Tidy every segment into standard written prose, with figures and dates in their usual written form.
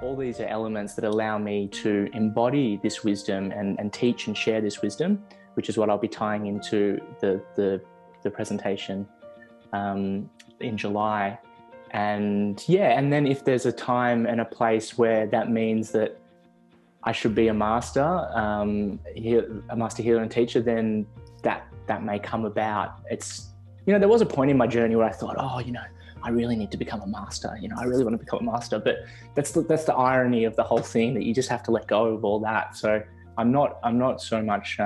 All these are elements that allow me to embody this wisdom and teach and share this wisdom, which is what I'll be tying into the presentation in July. And yeah, and then if there's a time and a place where that means that I should be a master, a master healer and teacher, then that may come about. It's, there was a point in my journey where I thought, I really need to become a master. I really want to become a master. But that's the irony of the whole thing, that you just have to let go of all that. So I'm not so much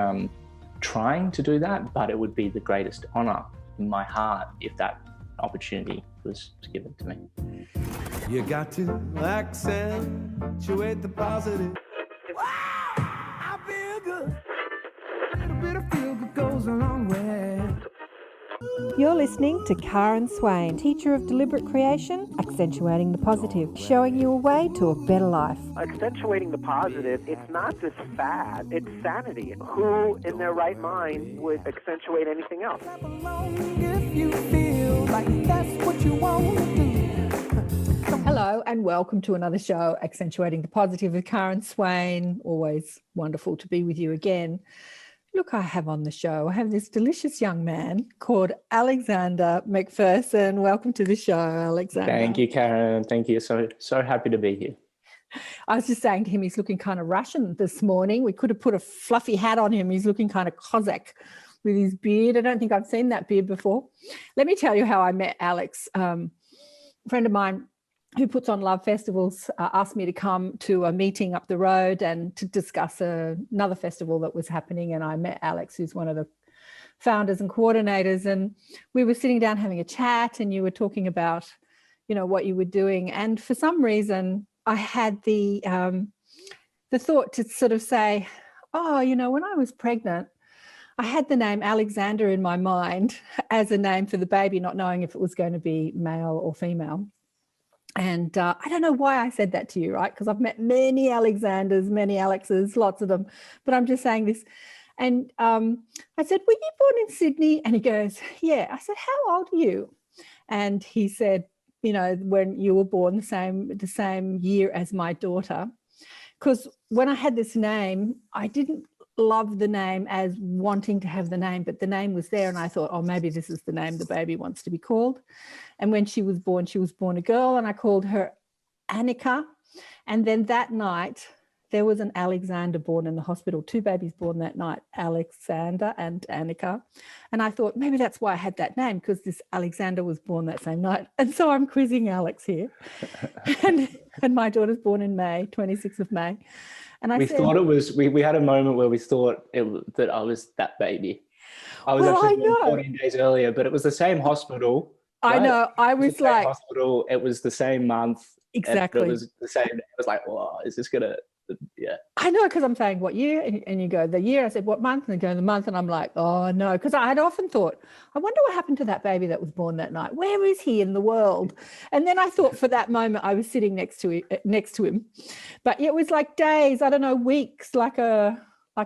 trying to do that, but it would be the greatest honor in my heart if that opportunity was given to me. You got to accentuate the positive. Wow, I feel good. A little bit of feel good goes a long way. You're listening to Karen Swain, teacher of deliberate creation, accentuating the positive, showing you a way to a better life. Accentuating the positive, it's not just fad, it's sanity. Who in their right mind would accentuate anything else? If you feel like that's what you want to do. Hello and welcome to another show, Accentuating the Positive with Karen Swain. Always wonderful to be with you again. Look, I have on the show, I have this delicious young man called Alexander McPherson. Welcome to the show, Alexander. Thank you, Karen. Thank you. So happy to be here. I was just saying to him, he's looking kind of Russian this morning. We could have put a fluffy hat on him. He's looking kind of Cossack with his beard. I don't think I've seen that beard before. Let me tell you how I met Alex. A friend of mine who puts on love festivals asked me to come to a meeting up the road and to discuss another festival that was happening. And I met Alex, who's one of the founders and coordinators. And we were sitting down having a chat, and you were talking about, what you were doing. And for some reason, I had the thought to sort of say, when I was pregnant, I had the name Alexander in my mind as a name for the baby, not knowing if it was going to be male or female. And I don't know why I said that to you, right? Because I've met many Alexanders, many Alexes, lots of them. But I'm just saying this. And I said, were you born in Sydney? And he goes, yeah. I said, how old are you? And he said, when you were born the same year as my daughter. Because when I had this name, I didn't love the name as wanting to have the name, but the name was there, and I thought, maybe this is the name the baby wants to be called. And when she was born a girl, and I called her Annika. And then that night there was an Alexander born in the hospital, 2 babies born that night, Alexander and Annika. And I thought maybe that's why I had that name, because this Alexander was born that same night. And so I'm quizzing Alex here. and my daughter's born in May, 26th of May. And I thought it was, we had a moment where we thought that I was that baby. I was actually born 14 days earlier, but it was the same hospital. Right? I know. I was like, hospital. It was the same month. Exactly. It was the same. It was like, wow, is this gonna? Yeah. I know, because I'm saying what year, and you go the year. I said what month, and you go the month, and I'm like, oh no, because I had often thought, I wonder what happened to that baby that was born that night. Where is he in the world? And then I thought for that moment I was sitting next to him, but it was like days, I don't know, weeks, like a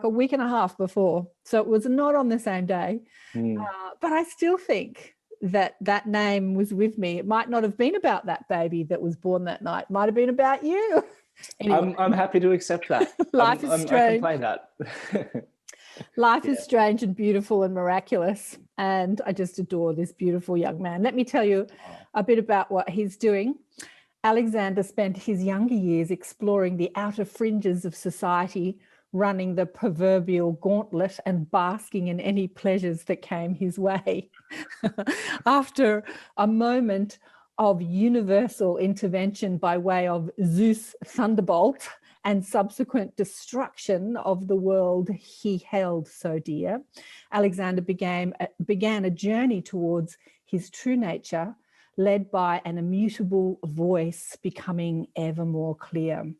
week and a half before. So it was not on the same day, but I still think that name was with me. It might not have been about that baby that was born that night. It might have been about you. Anyway. I'm happy to accept that. Life is strange. I can play that. Life is strange and beautiful and miraculous. And I just adore this beautiful young man. Let me tell you a bit about what he's doing. Alexander spent his younger years exploring the outer fringes of society, running the proverbial gauntlet and basking in any pleasures that came his way. After a moment of universal intervention by way of Zeus thunderbolt and subsequent destruction of the world he held so dear, Alexander began a journey towards his true nature, led by an immutable voice becoming ever more clear.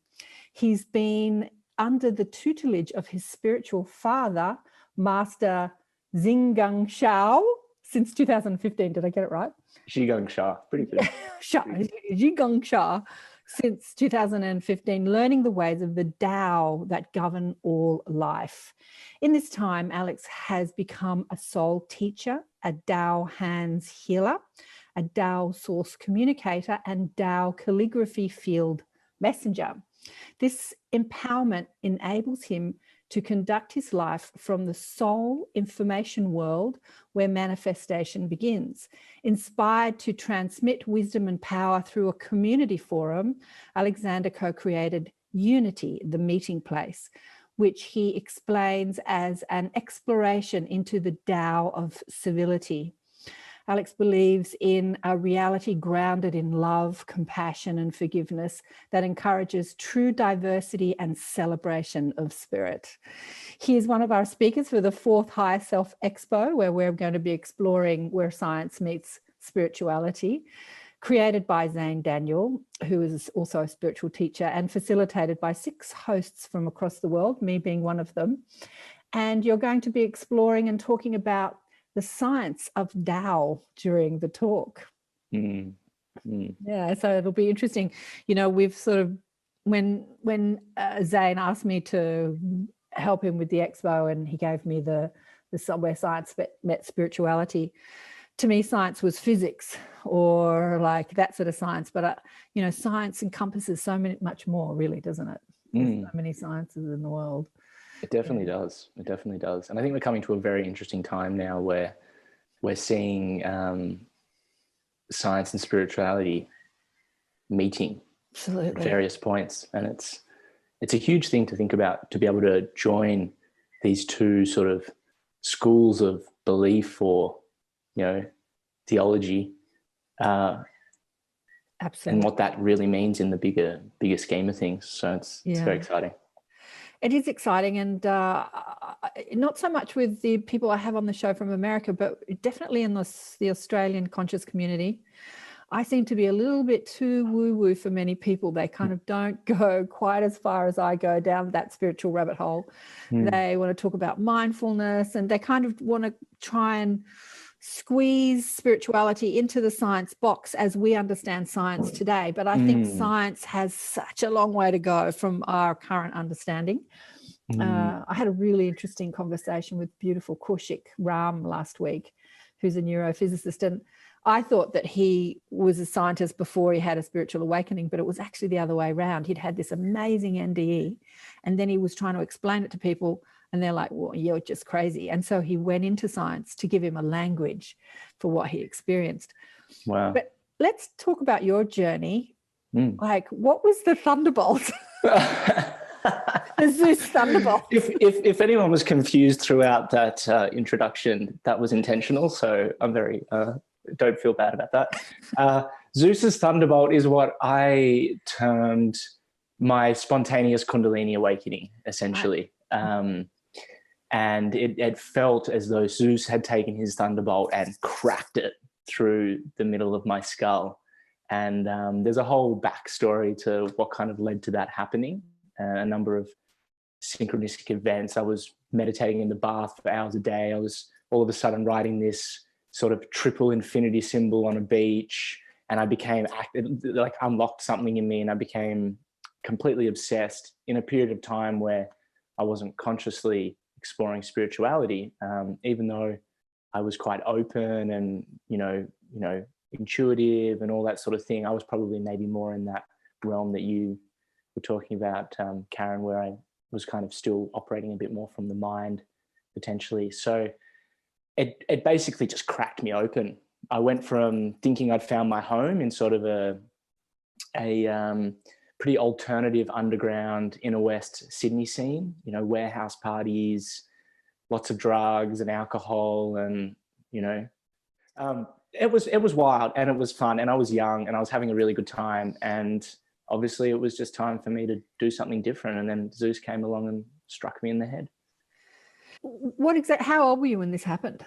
He's been under the tutelage of his spiritual father, Master Zhi Gang Sha, since 2015. Did I get it right? Zhi Gang Sha, pretty good. Zhi Gang Sha, since 2015, learning the ways of the Tao that govern all life. In this time, Alex has become a soul teacher, a Tao Hands Healer, a Tao Source Communicator, and Tao Calligraphy Field messenger. This empowerment enables him to conduct his life from the soul information world where manifestation begins. Inspired to transmit wisdom and power through a community forum, Alexander co-created Unity, the meeting place, which he explains as an exploration into the Tao of civility. Alex believes in a reality grounded in love, compassion, and forgiveness that encourages true diversity and celebration of spirit. He is one of our speakers for the 4th Higher Self Expo, where we're going to be exploring where science meets spirituality, created by Zane Daniel, who is also a spiritual teacher, and facilitated by 6 hosts from across the world, me being one of them. And you're going to be exploring and talking about the science of Tao during the talk. Yeah, so it'll be interesting. You know, we've sort of, when Zane asked me to help him with the expo, and he gave me the where science met spirituality, to me science was physics or like that sort of science, but you know, science encompasses so much more, really, doesn't it? There's so many sciences in the world. It definitely does. It definitely does. And I think we're coming to a very interesting time now where we're seeing science and spirituality meeting at various points. And it's a huge thing to think about, to be able to join these two sort of schools of belief or, you know, theology, Absolutely. and what that really means in the bigger scheme of things. So it's very exciting. It is exciting, and not so much with the people I have on the show from America, but definitely in the Australian conscious community. I seem to be a little bit too woo-woo for many people. They kind of don't go quite as far as I go down that spiritual rabbit hole. They want to talk about mindfulness, and they kind of want to try and squeeze spirituality into the science box as we understand science today. But I think science has such a long way to go from our current understanding. I had a really interesting conversation with beautiful Kaushik Ram last week, who's a neurophysicist. And I thought that he was a scientist before he had a spiritual awakening, but it was actually the other way around. He'd had this amazing NDE, and then he was trying to explain it to people, and they're like, well, you're just crazy. And so he went into science to give him a language for what he experienced. Wow. But let's talk about your journey. Like, what was the thunderbolt? The Zeus thunderbolt. If anyone was confused throughout that introduction, that was intentional. So I'm very, don't feel bad about that. Zeus's thunderbolt is what I termed my spontaneous Kundalini awakening, essentially. And it felt as though Zeus had taken his thunderbolt and cracked it through the middle of my skull. And there's a whole backstory to what kind of led to that happening. A number of synchronistic events. I was meditating in the bath for hours a day. I was all of a sudden writing this sort of triple infinity symbol on a beach, and I became like unlocked something in me, and I became completely obsessed in a period of time where I wasn't consciously exploring spirituality, even though I was quite open and, you know, intuitive and all that sort of thing. I was probably maybe more in that realm that you were talking about, Karen, where I was kind of still operating a bit more from the mind, potentially. So it basically just cracked me open. I went from thinking I'd found my home in sort of a pretty alternative underground inner west Sydney scene, you know, warehouse parties, lots of drugs and alcohol, and, you know, it was wild and it was fun, and I was young and I was having a really good time, and obviously it was just time for me to do something different. And then Zeus came along and struck me in the head. How old were you when this happened?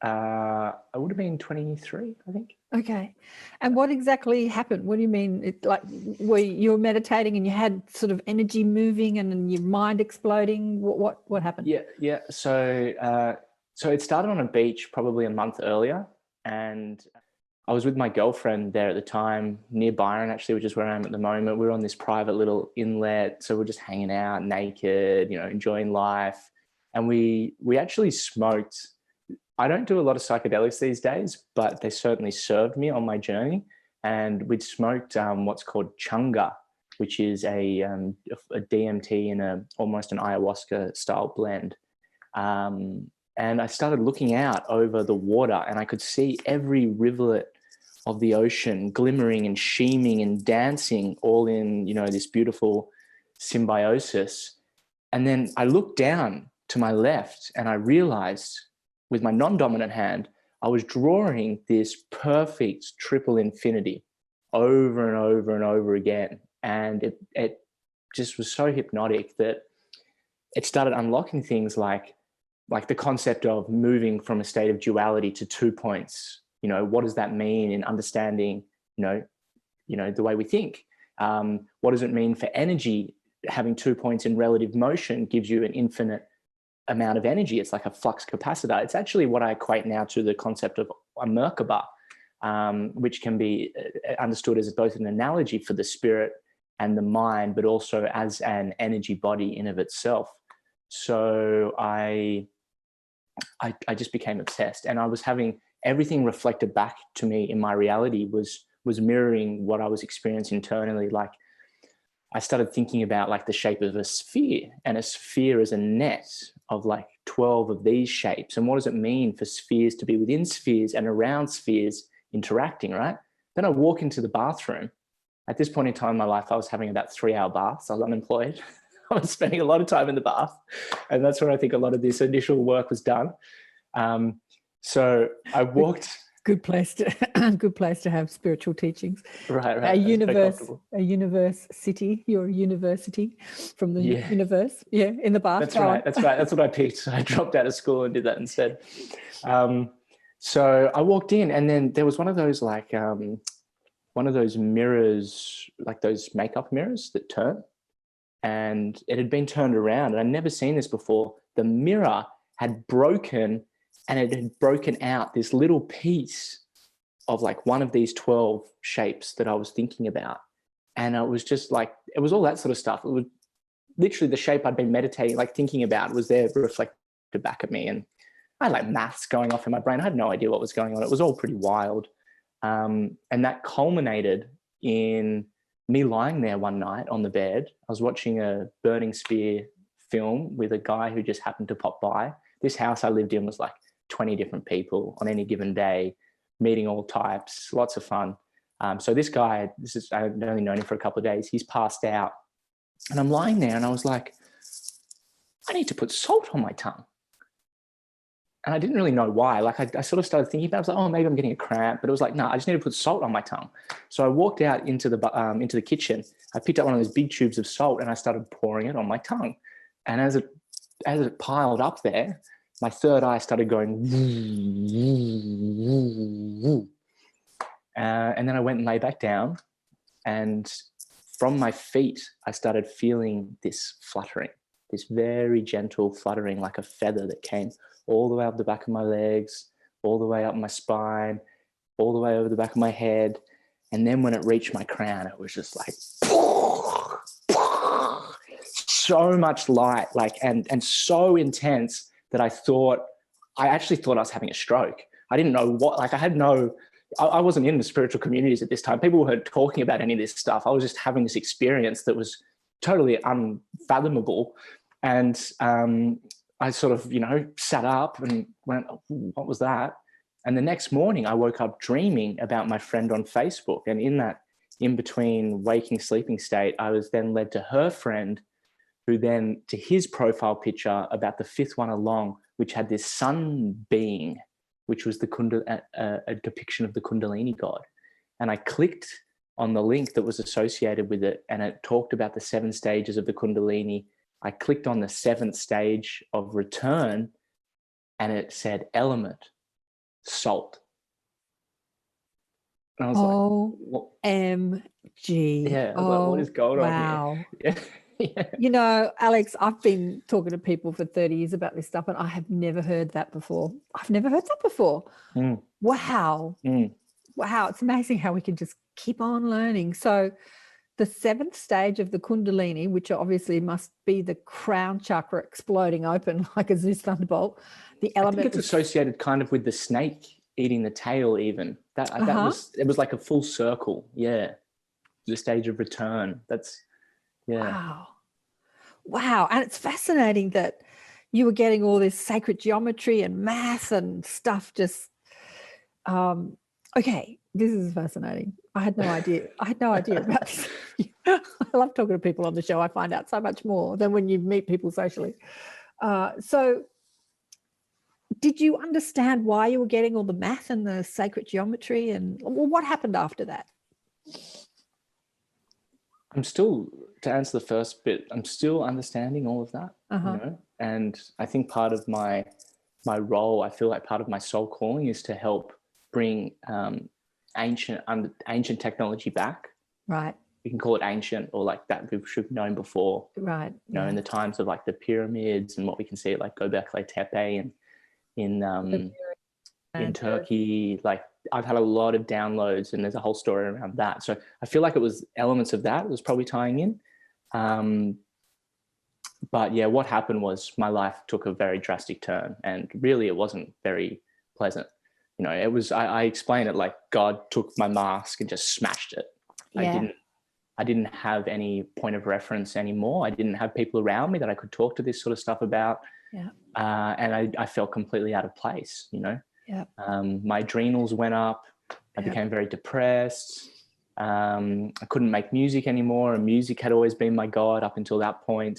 I would have been 23, I think. Okay. And what exactly happened? What do you mean? Were you meditating and you had sort of energy moving and your mind exploding? What happened? Yeah. So it started on a beach probably a month earlier, and I was with my girlfriend there at the time, near Byron, actually, which is where I am at the moment. We were on this private little inlet, so we're just hanging out naked, you know, enjoying life. And we actually smoked. I don't do a lot of psychedelics these days, but they certainly served me on my journey. And we'd smoked what's called chunga, which is a DMT and almost an ayahuasca style blend. And I started looking out over the water, and I could see every rivulet of the ocean glimmering and sheaming and dancing, all in, you know, this beautiful symbiosis. And then I looked down to my left, and I realized with my non-dominant hand, I was drawing this perfect triple infinity over and over and over again. And it just was so hypnotic that it started unlocking things like the concept of moving from a state of duality to 2 points. You know, what does that mean in understanding, you know, the way we think? What does it mean for energy? Having 2 points in relative motion gives you an infinite amount of energy. It's like a flux capacitor. It's actually what I equate now to the concept of a Merkaba, which can be understood as both an analogy for the spirit and the mind, but also as an energy body in of itself. So I just became obsessed, and I was having everything reflected back to me in my reality was mirroring what I was experiencing internally. Like, I started thinking about like the shape of a sphere, and a sphere is a net of like 12 of these shapes. And what does it mean for spheres to be within spheres and around spheres interacting, right? Then I walk into the bathroom. At this point in time in my life, I was having about 3-hour baths. I was unemployed. I was spending a lot of time in the bath. And that's where I think a lot of this initial work was done. So I walked... Good place to have spiritual teachings. Right. A university. You're a university from the universe. Yeah, in the bath. That's right. That's right. That's what I picked. I dropped out of school and did that instead. So I walked in, and then there was one of those mirrors, like those makeup mirrors that turn, and it had been turned around, and I'd never seen this before. The mirror had broken, and it had broken out this little piece of like one of these 12 shapes that I was thinking about. And it was just like, it was all that sort of stuff. It was literally the shape I'd been meditating, like thinking about, was there reflected back at me. And I had like maths going off in my brain. I had no idea what was going on. It was all pretty wild. And that culminated in me lying there one night on the bed. I was watching a burning spear film with a guy who just happened to pop by. This house I lived in was like 20 different people on any given day, meeting all types, lots of fun. So this guy, I've only known him for a couple of days. He's passed out, and I'm lying there, and I was like, I need to put salt on my tongue. And I didn't really know why. Like I sort of started thinking about it. I was like, oh, maybe I'm getting a cramp, but it was like, no, I just need to put salt on my tongue. So I walked out into the kitchen. I picked up one of those big tubes of salt, and I started pouring it on my tongue. And as it piled up there, my third eye started going, and then I went and lay back down, and from my feet, I started feeling this fluttering, this very gentle fluttering, like a feather that came all the way up the back of my legs, all the way up my spine, all the way over the back of my head. And then when it reached my crown, it was just like, so much light, like, and so intense that I actually thought I was having a stroke. I didn't know what, like I wasn't in the spiritual communities at this time. People weren't talking about any of this stuff. I was just having this experience that was totally unfathomable. And I sort of, sat up and went, what was that? And the next morning I woke up dreaming about my friend on Facebook. And in that in between waking, sleeping state, I was then led to her friend, who then to his profile picture about the fifth one along, which had this sun being, which was a depiction of the Kundalini god. And I clicked on the link that was associated with it, and it talked about the 7 stages of the Kundalini. I clicked on the 7th stage of return, and it said element, salt. And I was OMG. Yeah, what is going on here? Yeah. Alex, I've been talking to people for 30 years about this stuff, and I have never heard that before. Wow. Wow. It's amazing how we can just keep on learning. So the 7th stage of the Kundalini, which obviously must be the crown chakra exploding open like a Zeus thunderbolt. The element, I think it's associated kind of with the snake eating the tail even. It was like a full circle. Yeah. the stage of return. That's, yeah. Wow. And it's fascinating that you were getting all this sacred geometry and math and stuff. Just okay, this is fascinating. I had no idea about this. I love talking to people on the show. I find out so much more than when you meet people socially. So did you understand why you were getting all the math and the sacred geometry, and well, what happened after that? I'm still, to answer the first bit, I'm still understanding all of that, you know? And I think part of my role, I feel like part of my soul calling is to help bring ancient technology back. Right. You can call it ancient, or like that we should have known before. Right. You know, in the times of like the pyramids and what we can see at like Göbekli Tepe and in Turkey, like I've had a lot of downloads and there's a whole story around that. So I feel like it was elements of that was probably tying in. But yeah, what happened was my life took a very drastic turn, and really it wasn't very pleasant. You know, it was, I explain it like God took my mask and just smashed it. Yeah. I didn't have any point of reference anymore. I didn't have people around me that I could talk to this sort of stuff about. Yeah. And I felt completely out of place, you know. Yeah. My adrenals went up. I became very depressed. I couldn't make music anymore, and music had always been my God up until that point.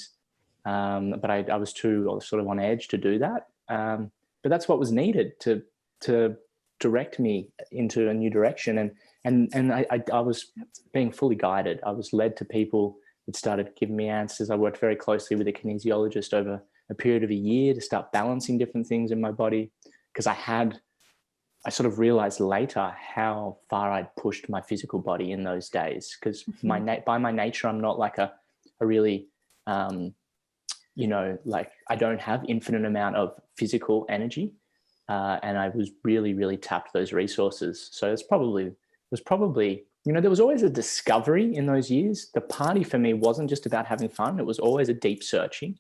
But I was too sort of on edge to do that. But that's what was needed to direct me into a new direction. And I was being fully guided. I was led to people that started giving me answers. I worked very closely with a kinesiologist over a period of a year to start balancing different things in my body, because I sort of realized later how far I'd pushed my physical body in those days, because by my nature, I'm not like a really, you know, like I don't have infinite amount of physical energy. And I was really, really tapped those resources. So it was probably, you know, there was always a discovery in those years. The party for me wasn't just about having fun. It was always a deep searching.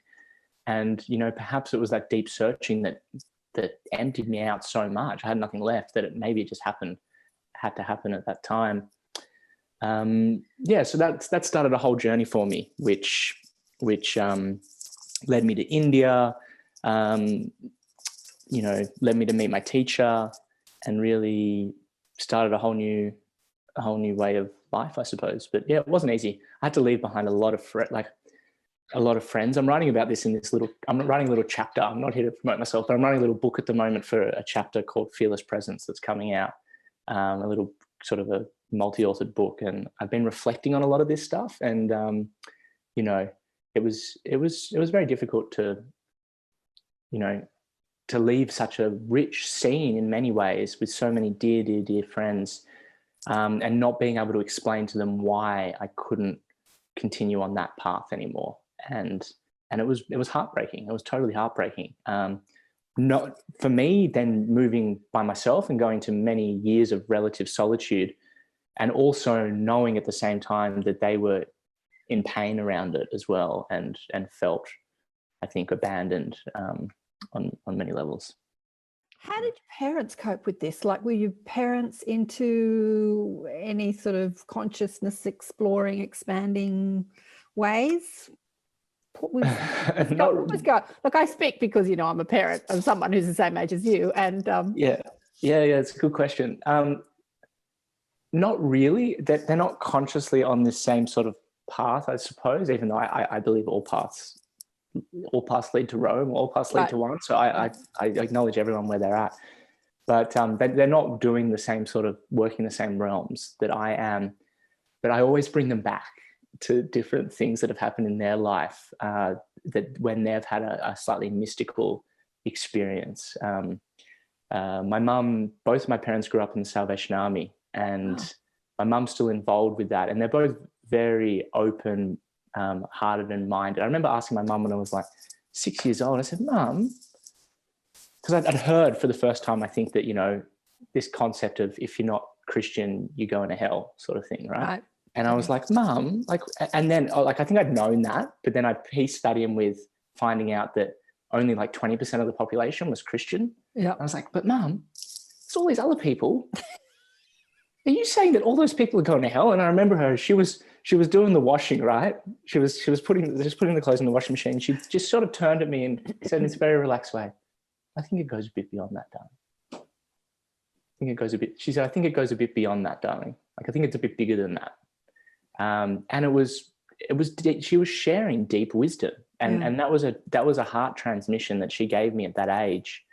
And, you know, perhaps it was that deep searching that emptied me out so much. I had nothing left, that maybe it just had to happen at that time. Yeah, so that started a whole journey for me, which led me to India, you know, led me to meet my teacher, and really started a whole new way of life, I suppose. But yeah, it wasn't easy. I had to leave behind a lot of friends. I'm writing about this I'm writing a little chapter. I'm not here to promote myself, but I'm writing a little book at the moment for a chapter called Fearless Presence that's coming out, a little sort of a multi-authored book. And I've been reflecting on a lot of this stuff. And, you know, it was very difficult to, you know, to leave such a rich scene in many ways with so many dear friends, and not being able to explain to them why I couldn't continue on that path anymore. And it was heartbreaking. It was totally heartbreaking. Not for me, then moving by myself and going to many years of relative solitude, and also knowing at the same time that they were in pain around it as well, and felt, I think, abandoned on many levels. How did your parents cope with this? Like, were your parents into any sort of consciousness exploring, expanding ways? What was going? Look, I speak because, you know, I'm a parent of someone who's the same age as you, and yeah, it's a good question. Not really. They're not consciously on this same sort of path, I suppose, even though I believe all paths lead to Rome, all paths lead to one. So I acknowledge everyone where they're at, but they're not doing the same sort of work in the same realms that I am. But I always bring them back to different things that have happened in their life, that when they've had a slightly mystical experience. My mum, both my parents grew up in the Salvation Army, and my mum's still involved with that, and they're both very open hearted and minded. I remember asking my mum when I was like 6 years old, I said, Mum, because I'd heard for the first time, I think, that, you know, this concept of if you're not Christian, you go into hell sort of thing, right? And I was like, Mum, like, and then like, I think I'd known that, but then I pieced that in with finding out that only like 20% of the population was Christian. Yeah. I was like, but Mum, there's all these other people are you saying that all those people are going to hell? And I remember her, she was doing the washing, right? She was putting the clothes in the washing machine. She just sort of turned at me and said in a very relaxed way, I think it goes a bit beyond that, darling. She said, I think it goes a bit beyond that, darling. Like, I think it's a bit bigger than that. And she was sharing deep wisdom. And that was a heart transmission that she gave me at that age.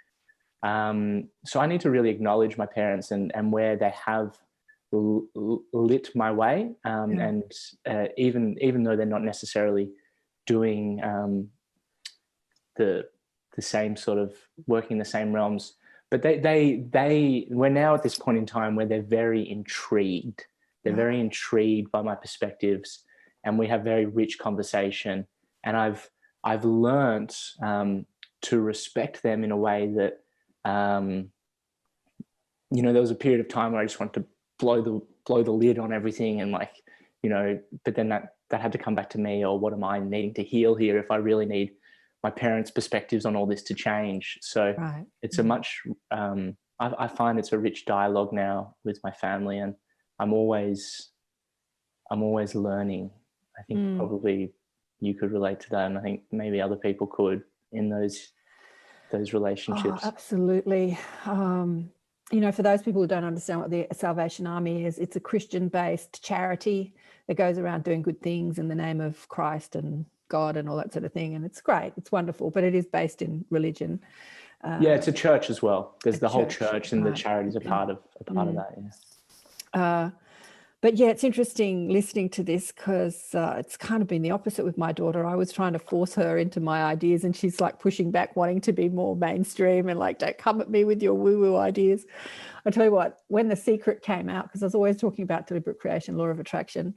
So I need to really acknowledge my parents and where they have lit my way. And even though they're not necessarily doing the same sort of working in the same realms, but we're now at this point in time where they're very intrigued. They're very intrigued by my perspectives, and we have very rich conversation. And I've learned to respect them in a way that, there was a period of time where I just wanted to blow the lid on everything, and but then that had to come back to me, or what am I needing to heal here if I really need my parents' perspectives on all this to change? So it's a much, I find it's a rich dialogue now with my family, and I'm always learning. I think probably you could relate to that, and I think maybe other people could in those relationships. Oh, absolutely. For those people who don't understand what the Salvation Army is, it's a Christian-based charity that goes around doing good things in the name of Christ and God and all that sort of thing. And it's great. It's wonderful, but it is based in religion. It's a church as well. There's the whole church, and the charities are part of that. Yeah. But yeah, it's interesting listening to this, because it's kind of been the opposite with my daughter. I was trying to force her into my ideas, and she's like pushing back, wanting to be more mainstream and like, don't come at me with your woo-woo ideas. I tell you what, when The Secret came out, because I was always talking about deliberate creation, law of attraction,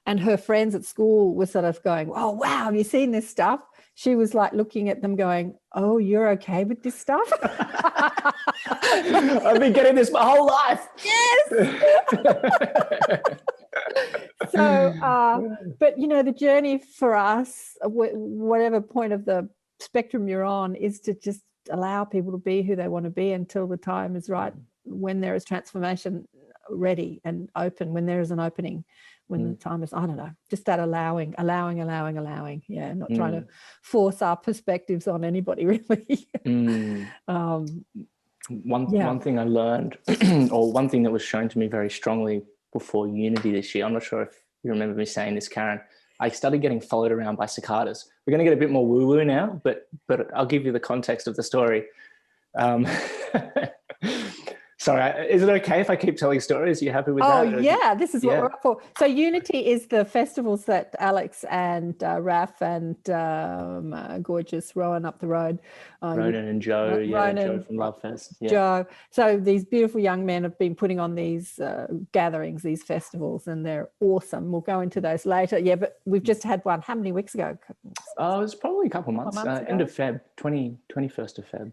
and her friends at school were sort of going, oh, wow, have you seen this stuff? She was like looking at them going, oh, you're okay with this stuff? I've been getting this my whole life. Yes. So, but the journey for us, whatever point of the spectrum you're on, is to just allow people to be who they want to be until the time is right, when there is transformation ready and open, when there is an opening, when the time is, I don't know, just that allowing. Yeah, not trying to force our perspectives on anybody, really. One thing I learned, or one thing that was shown to me very strongly before Unity this year, I'm not sure if you remember me saying this, Karen, I started getting followed around by cicadas. We're going to get a bit more woo-woo now, but I'll give you the context of the story. Sorry, is it okay if I keep telling stories? Are you happy with that? Oh, yeah, this is what we're up for. So Unity is the festivals that Alex and Raf and gorgeous Rowan up the road. Ronan and Joe, Joe from Love Fest. Yeah. Joe. So these beautiful young men have been putting on these gatherings, these festivals, and they're awesome. We'll go into those later. Yeah, but we've just had one. How many weeks ago? Oh, it was probably a couple of months end of Feb, 21st of Feb.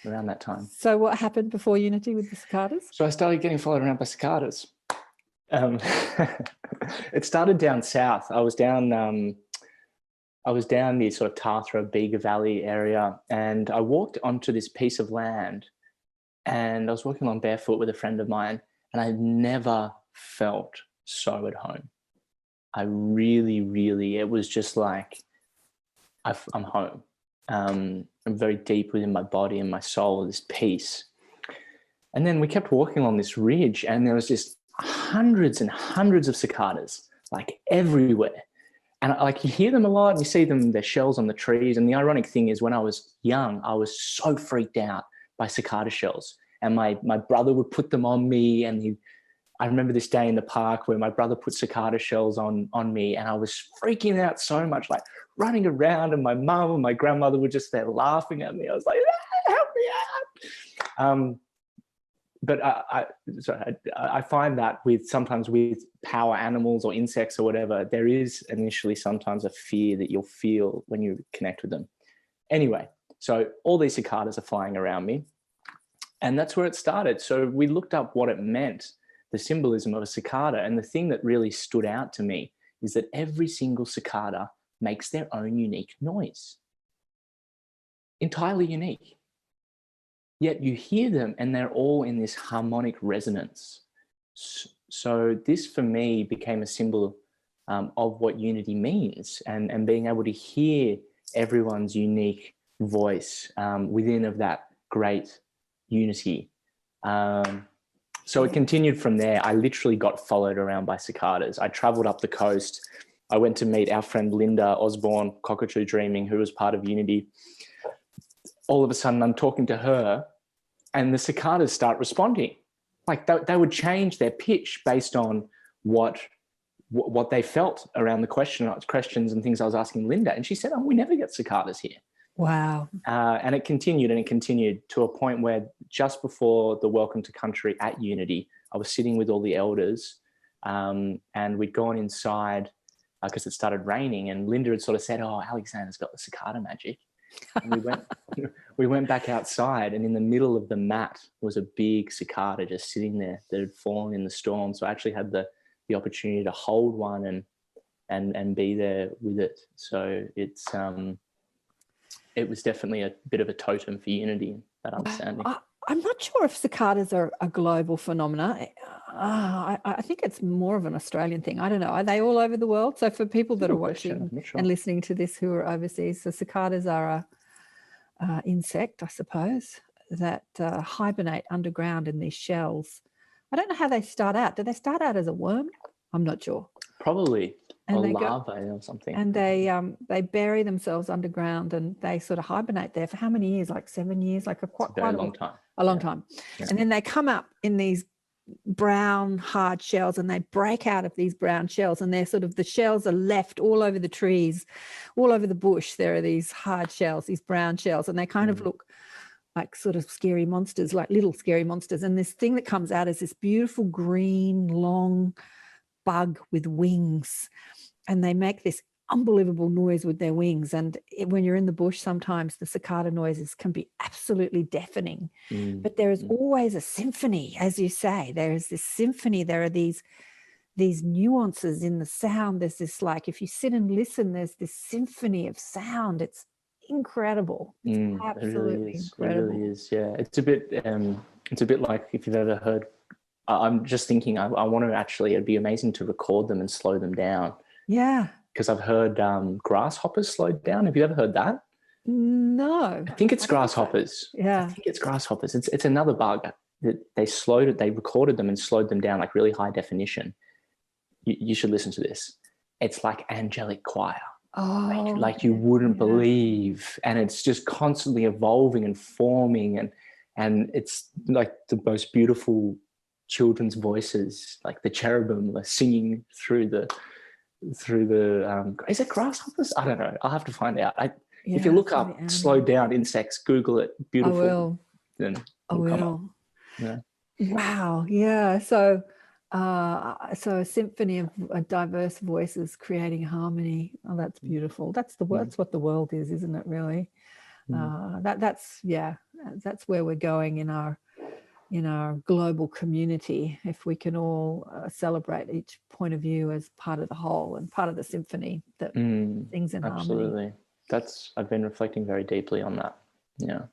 Around that time. So what happened before Unity with the cicadas? So I started getting followed around by cicadas. It started down south. I was down the sort of Tathra, Bega Valley area, and I walked onto this piece of land, and I was walking along barefoot with a friend of mine, and I had never felt so at home. I really, it was just like, I'm home. I'm very deep within my body and my soul, this peace. And then we kept walking along this ridge, and there was just hundreds and hundreds of cicadas, like everywhere. And like you hear them a lot, and you see them, their shells on the trees. And the ironic thing is, when I was young, I was so freaked out by cicada shells. And my brother would put them on me, and I remember this day in the park where my brother put cicada shells on me, and I was freaking out so much, like running around, and my mum and my grandmother were just there laughing at me. I was like, help me out. But I find that sometimes with power animals or insects or whatever, there is initially sometimes a fear that you'll feel when you connect with them. Anyway, so all these cicadas are flying around me, and that's where it started. So we looked up what it meant, the symbolism of a cicada, and the thing that really stood out to me is that every single cicada makes their own unique noise. Entirely unique. Yet you hear them and they're all in this harmonic resonance. So this for me became a symbol of what unity means, and being able to hear everyone's unique voice within of that great unity. So it continued from there. I literally got followed around by cicadas. I traveled up the coast. I went to meet our friend Linda Osborne, Cockatoo Dreaming, who was part of Unity. All of a sudden, I'm talking to her, and the cicadas start responding. Like they would change their pitch based on what they felt around the questions and things I was asking Linda. And she said, "Oh, we never get cicadas here." Wow. And it continued to a point where just before the Welcome to Country at Unity, I was sitting with all the elders, and we'd gone inside because it started raining, and Linda had sort of said, "Oh, Alexander's got the cicada magic." And we went back outside, and in the middle of the mat was a big cicada just sitting there that had fallen in the storm. So I actually had the opportunity to hold one and be there with it. So it was definitely a bit of a totem for unity, that understanding. I'm not sure if cicadas are a global phenomena. I think it's more of an Australian thing. I don't know. Are they all over the world? So for people that are watching and listening to this who are overseas, so cicadas are a insect, I suppose, that hibernate underground in these shells. I don't know how they start out. Do they start out as a worm? I'm not sure. Probably. And or larvae or something. And they bury themselves underground, and they sort of hibernate there for how many years? Like 7 years, like quite a long time. A long time. Yeah. And then they come up in these brown hard shells, and they break out of these brown shells, and they're sort of, the shells are left all over the trees, all over the bush. There are these hard shells, these brown shells, and they kind of look like sort of scary monsters, like little scary monsters. And this thing that comes out is this beautiful green long bug with wings, and they make this unbelievable noise with their wings. And when you're in the bush, sometimes the cicada noises can be absolutely deafening, but there is always a symphony, as you say. There is this symphony. There are these nuances in the sound. There's this, like, if you sit and listen, there's this symphony of sound. It's incredible. It's absolutely incredible. It really is. Yeah, it's a bit like, if you've ever heard, I'm just thinking, I want to actually, it'd be amazing to record them and slow them down. Yeah. Because I've heard grasshoppers slowed down. Have you ever heard that? No. I think it's grasshoppers. Yeah. I think it's grasshoppers. It's another bug that they recorded them and slowed them down, like really high definition. You should listen to this. It's like angelic choir. Oh, like you wouldn't believe. And it's just constantly evolving and forming, and it's like the most beautiful children's voices, like the cherubim are singing through the is it grasshoppers? I don't know. I'll have to find out. If you look up slowed down insects, Google it, beautiful. I will. Then I will. come up. Yeah. Wow. Yeah. So a symphony of diverse voices creating harmony. Oh, that's beautiful. That's what the world is, isn't it, really? That's where we're going in our global community, if we can all celebrate each point of view as part of the whole and part of the symphony that sings in absolutely. harmony. I've been reflecting very deeply on that. Yeah.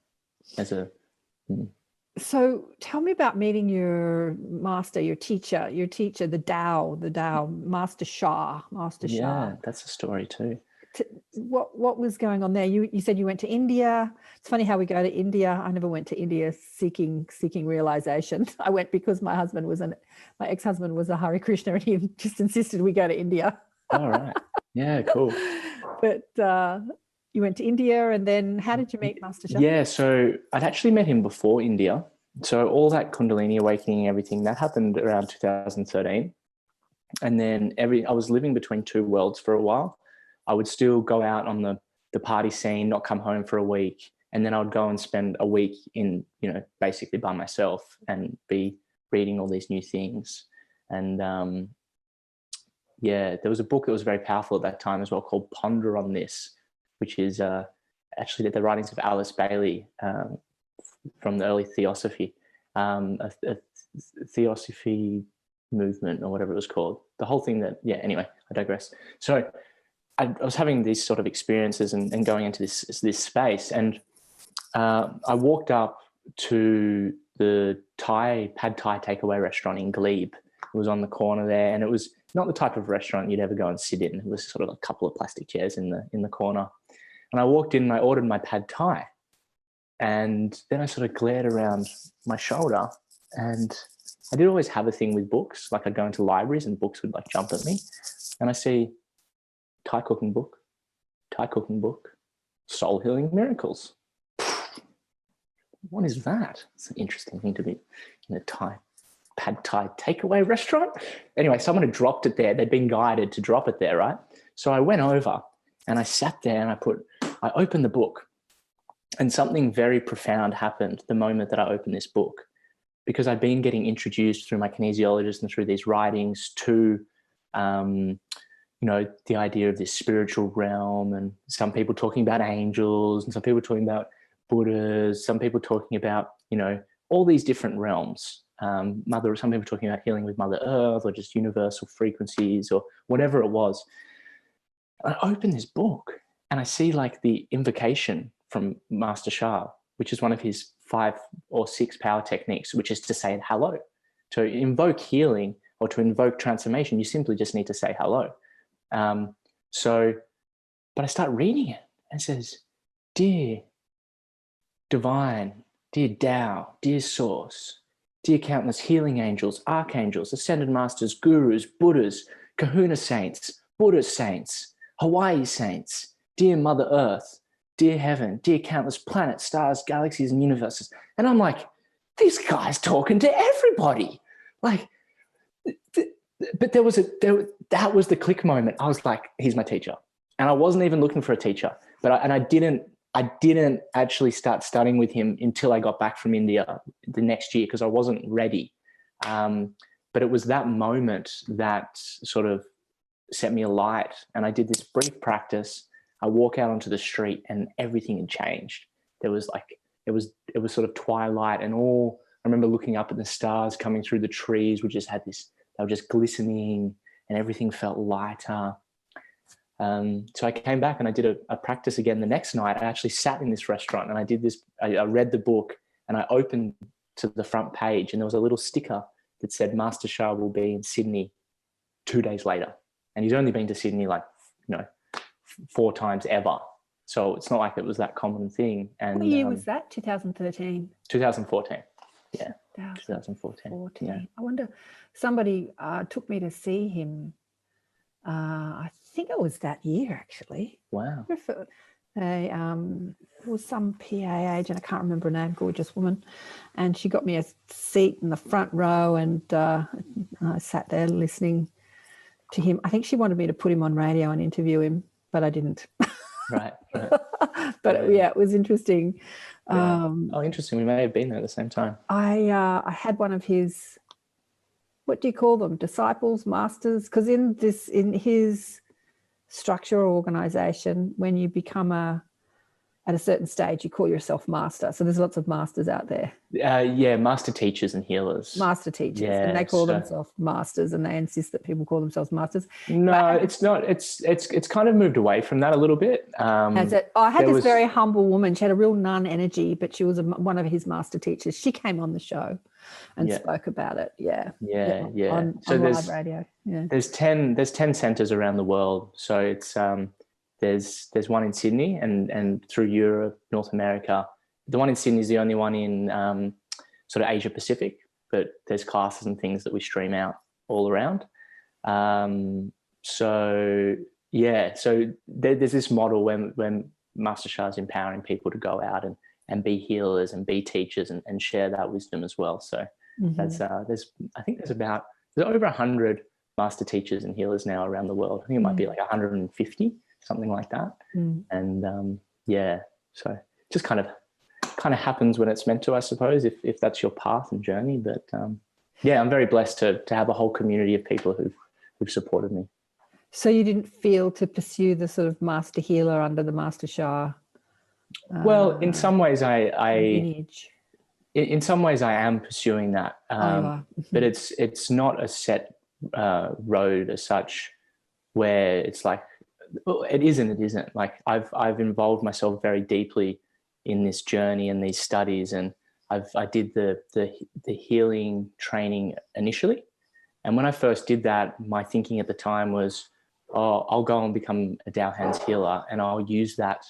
So tell me about meeting your master, your teacher, the Tao, Master Sha. Yeah, that's a story too. What was going on there? You said you went to India. It's funny how we go to India. I never went to India seeking realization. I went because my ex-husband was a Hare Krishna, and he just insisted we go to India. All right. Yeah, cool. But you went to India, and then how did you meet Master Zhi? Yeah, so I'd actually met him before India. So all that Kundalini awakening, everything, that happened around 2013. And then I was living between two worlds for a while. I would still go out on the party scene, not come home for a week. And then I would go and spend a week in, basically by myself and be reading all these new things. And there was a book that was very powerful at that time as well called Ponder on This, which is actually the writings of Alice Bailey from the early Theosophy, a Theosophy movement or whatever it was called. The whole thing anyway, I digress. So I was having these sort of experiences and going into this space, and I walked up to the Pad Thai takeaway restaurant in Glebe, was on the corner there, and it was not the type of restaurant you'd ever go and sit in. It was sort of a couple of plastic chairs in the corner. And I walked in and I ordered my pad thai. And then I sort of glared around my shoulder, and I did always have a thing with books. Like I'd go into libraries and books would like jump at me. And I see Thai cooking book, Soul Healing Miracles. What is that? It's an interesting thing to be in a pad Thai takeaway restaurant. Anyway, someone had dropped it there. They'd been guided to drop it there, right? So I went over and I sat there and I opened the book, and something very profound happened the moment that I opened this book, because I'd been getting introduced through my kinesiologist and through these writings to, the idea of this spiritual realm, and some people talking about angels, and some people talking about Buddhas, some people talking about, all these different realms. Some people talking about healing with Mother Earth, or just universal frequencies, or whatever it was. I open this book and I see like the invocation from Master Sha, which is one of his 5 or 6 power techniques, which is to say hello. To invoke healing or to invoke transformation, you simply just need to say hello. But I start reading it, and it says, "Dear Divine, dear Tao, dear Source, dear countless healing angels, archangels, ascended masters, gurus, Buddhas, Kahuna saints, Buddhist saints, Hawaii saints, dear Mother Earth, dear Heaven, dear countless planets, stars, galaxies, and universes." And I'm like, this guy's talking to everybody. Like, but that was the click moment. I was like, he's my teacher. And I wasn't even looking for a teacher, I didn't actually start studying with him until I got back from India the next year, because I wasn't ready. But it was that moment that sort of set me alight. And I did this brief practice. I walk out onto the street and everything had changed. There was like, it was sort of twilight, and I remember looking up at the stars coming through the trees, which just had this, they were just glistening, and everything felt lighter. So I came back and I did a practice again the next night. I actually sat in this restaurant and I did this. I read the book and I opened to the front page, and there was a little sticker that said Master Sha will be in Sydney 2 days later. And he's only been to Sydney 4 times ever. So it's not like it was that common thing. And what year was that? 2013? 2014. Yeah. 2014. Yeah. I wonder, somebody took me to see him. I think it was that year, actually. Wow. It was some PA agent, I can't remember her name, gorgeous woman, and she got me a seat in the front row, and I sat there listening to him. I think she wanted me to put him on radio and interview him, but I didn't. Right. But yeah, it was interesting. Yeah. Interesting. We may have been there at the same time. I had one of his, what do you call them, disciples, masters? Because in his structure or organization, when you become at a certain stage, you call yourself master. So there's lots of masters out there. Master teachers and healers. Master teachers, yeah, and they call themselves masters, and they insist that people call themselves masters. No, it's not. It's kind of moved away from that a little bit. I had this very humble woman. She had a real nun energy, but she was one of his master teachers. She came on the show and spoke about it. On live radio. Yeah. There's 10 centers around the world. So it's there's one in Sydney and through Europe, North America. The one in Sydney is the only one in sort of Asia Pacific, but there's classes and things that we stream out all around. So there's this model when Master Sha is empowering people to go out and be healers and be teachers and share that wisdom as well. So that's there's over 100 master teachers and healers now around the world. I think it might be like 150, something like that. And so just kind of happens when it's meant to, I suppose, if that's your path and journey. But I'm very blessed to have a whole community of people who've supported me. So you didn't feel to pursue the sort of master healer under the Master Sha? Well, in some ways lineage. In some ways I am pursuing that, but it's not a set road as such, where it's like, well, it isn't. Like I've involved myself very deeply in this journey and these studies, and I did the healing training initially, And when I first did that, my thinking at the time was, oh, I'll go and become a Tao Hands Healer, and I'll use that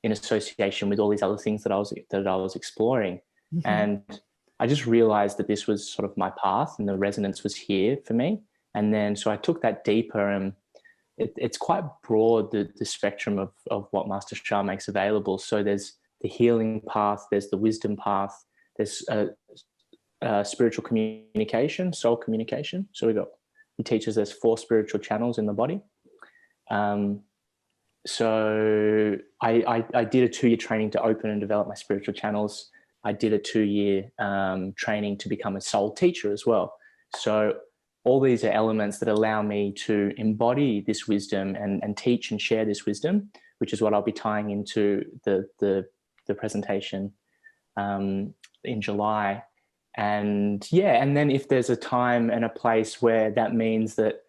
in association with all these other things that I was exploring. Mm-hmm. And I just realized that this was sort of my path, and the resonance was here for me. And then so I took that deeper, and it's quite broad, the spectrum of what Master Sha makes available. So there's the healing path, there's the wisdom path, there's spiritual communication, soul communication. So he teaches there's 4 spiritual channels in the body. So I did a 2-year training to open and develop my spiritual channels. I did a 2-year training to become a soul teacher as well. So all these are elements that allow me to embody this wisdom and teach and share this wisdom, which is what I'll be tying into the presentation in July. And yeah, and then if there's a time and a place where that means that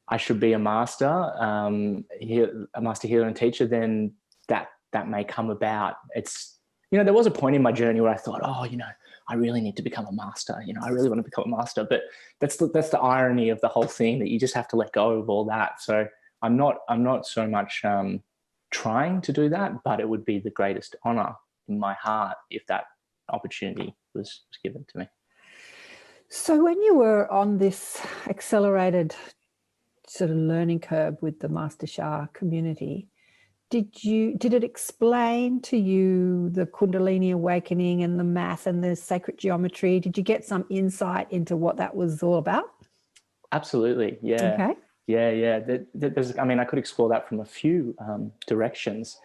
I should be a master, a master healer and teacher, then that may come about. It's, there was a point in my journey where I thought, oh, I really need to become a master. I really want to become a master. But that's the irony of the whole thing, that you just have to let go of all that. So I'm not so much trying to do that, but it would be the greatest honor in my heart if that opportunity was given to me. So when you were on this accelerated sort of learning curve with the Master Sha community, did it explain to you the Kundalini awakening and the math and the sacred geometry? Did you get some insight into what that was all about? Absolutely. Yeah. Okay. Yeah. I could explore that from a few directions.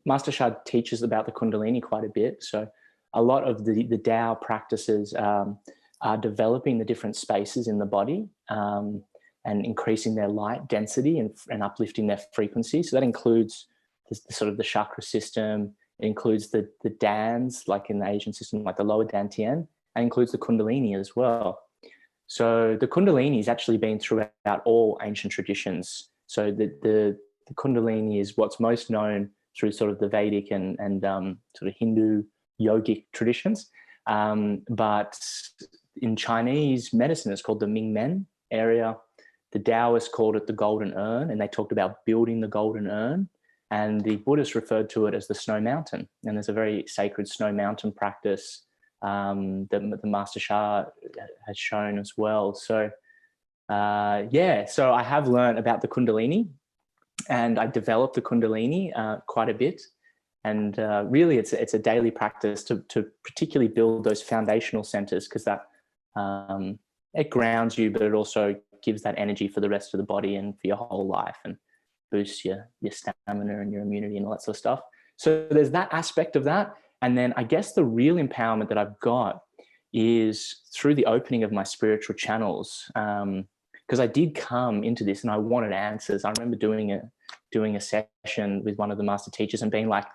Master Sha teaches about the Kundalini quite a bit. So a lot of the Tao practices are developing the different spaces in the body and increasing their light density and uplifting their frequency. So that includes the chakra system. It includes the dans, like in the Asian system, like the lower dantian, and includes the Kundalini as well. So the Kundalini has actually been throughout all ancient traditions. So the Kundalini is what's most known through sort of the Vedic and sort of Hindu yogic traditions. But in Chinese medicine, it's called the Mingmen area. The Taoists called it the golden urn, and they talked about building the golden urn. And the Buddhists referred to it as the snow mountain. And there's a very sacred snow mountain practice that the Master Sha has shown as well. So, so I have learned about the Kundalini, and I developed the Kundalini quite a bit. And really, it's a daily practice to particularly build those foundational centers, because that it grounds you, but it also gives that energy for the rest of the body and for your whole life, and boosts your stamina and your immunity and all that sort of stuff. So there's that aspect of that. And then I guess the real empowerment that I've got is through the opening of my spiritual channels. Because I did come into this and I wanted answers. I remember doing a session with one of the master teachers and being like,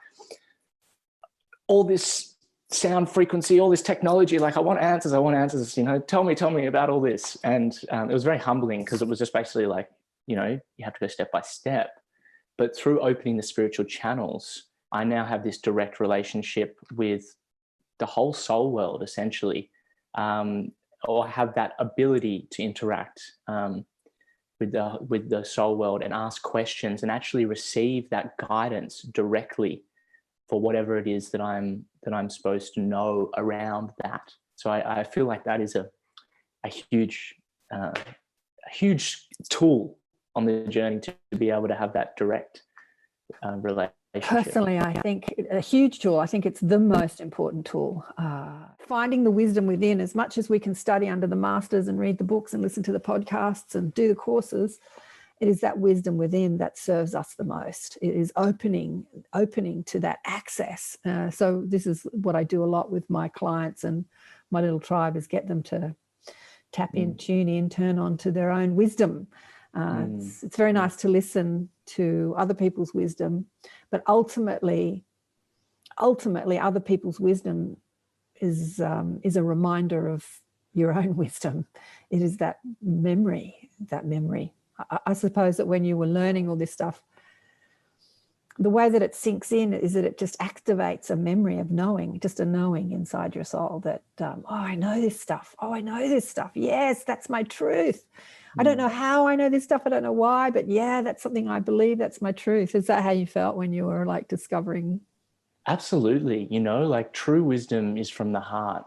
all this sound frequency, all this technology, like I want answers, tell me about all this. And it was very humbling, because it was just basically like, you have to go step by step. But through opening the spiritual channels, I now have this direct relationship with the whole soul world, essentially, or have that ability to interact with the soul world and ask questions and actually receive that guidance directly for whatever it is that I'm supposed to know around that. So I feel like that is a huge tool on the journey to be able to have that direct relationship. Personally, I think a huge tool. I think it's the most important tool. Finding the wisdom within. As much as we can study under the masters and read the books and listen to the podcasts and do the courses, it is that wisdom within that serves us the most. It is opening to that access. So this is what I do a lot with my clients and my little tribe, is get them to tap in, tune in, turn on to their own wisdom. It's very nice to listen to other people's wisdom, but ultimately other people's wisdom is a reminder of your own wisdom. It is that memory. I suppose that when you were learning all this stuff, the way that it sinks in is that it just activates a memory of knowing, just a knowing inside your soul that, oh, I know this stuff. Oh, I know this stuff. Yes, that's my truth. I don't know how I know this stuff. I don't know why, but yeah, that's something I believe. That's my truth. Is that how you felt when you were like discovering? Absolutely. You know, like true wisdom is from the heart.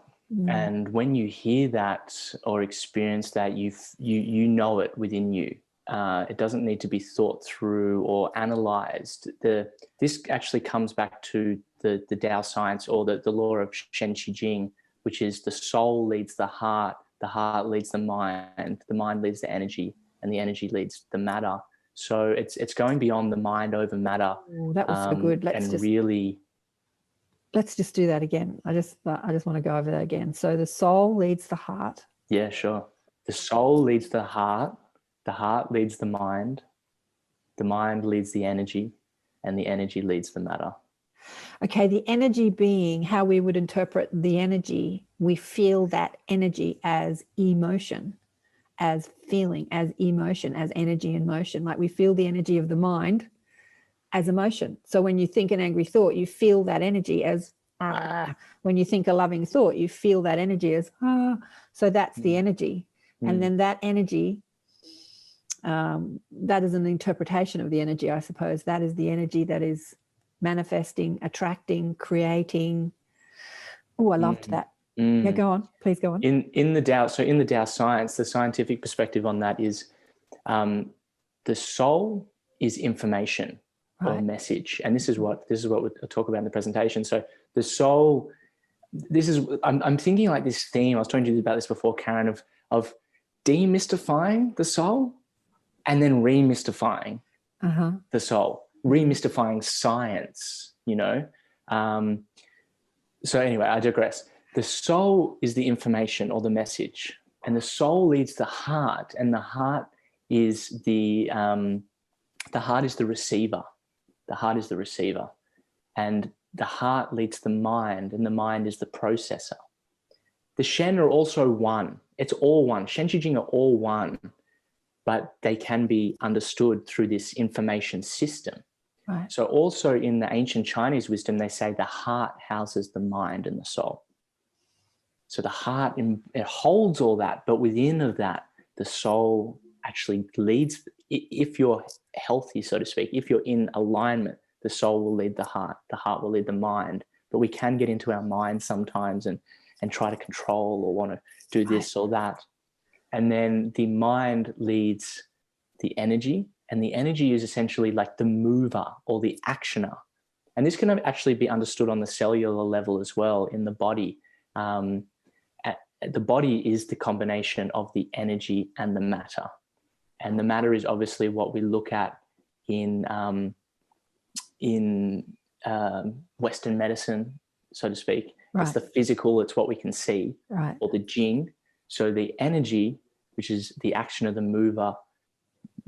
And when you hear that or experience that, you know it within you. It doesn't need to be thought through or analyzed. This actually comes back to the Tao science, or the law of Shen Qi Jing, which is the soul leads the heart leads the mind leads the energy, and the energy leads the matter. So it's going beyond the mind over matter. Oh, that was so good. Let's just do that again. I just want to go over that again. So the soul leads the heart. Yeah, sure. The soul leads the heart leads the mind leads the energy, and the energy leads the matter. Okay, the energy being how we would interpret the energy. We feel that energy as emotion, as feeling, as emotion, as energy in motion. Like we feel the energy of the mind as emotion. So when you think an angry thought, you feel that energy as when you think a loving thought, you feel that energy as so that's the energy. And then that energy, that is an interpretation of the energy, I suppose. That is the energy that is manifesting, attracting, creating. Oh, I loved that. Yeah, go on. Please go on. In the Tao science, the scientific perspective on that is the soul is information or message. And this is what we'll talk about in the presentation. So the soul, I'm thinking like this theme, I was talking to you about this before, Karen, of demystifying the soul and then remystifying the soul, remystifying science, you know. So anyway, I digress. The soul is the information or the message, and the soul leads the heart, and the heart is the receiver. The heart is the receiver, and the heart leads the mind, and the mind is the processor. The Shen are also one. It's all one. Shen Qi Jing are all one, but they can be understood through this information system. Right. So also in the ancient Chinese wisdom, they say the heart houses the mind and the soul. So the heart, it holds all that, but within of that, the soul actually leads. If you're healthy, so to speak, if you're in alignment, the soul will lead the heart will lead the mind. But we can get into our mind sometimes and try to control or want to do this or that. And then the mind leads the energy, and the energy is essentially like the mover or the actioner. And this can actually be understood on the cellular level as well in the body. The body is the combination of the energy and the matter. And the matter is obviously what we look at in Western medicine, so to speak. Right. It's the physical, it's what we can see, right, or the Jing. So the energy, which is the action of the mover,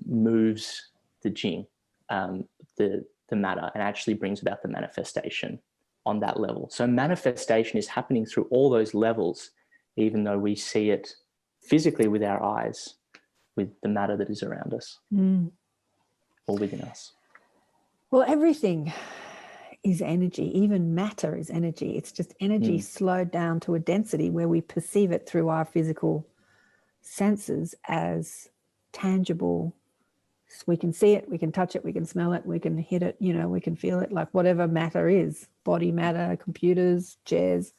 moves the Jing, the matter, and actually brings about the manifestation on that level. So manifestation is happening through all those levels, even though we see it physically with our eyes, with the matter that is around us or within us. Well, everything is energy. Even matter is energy. It's just energy slowed down to a density where we perceive it through our physical senses as tangible. We can see it, we can touch it, we can smell it, we can hit it, we can feel it, like whatever matter is, body matter, computers, chairs.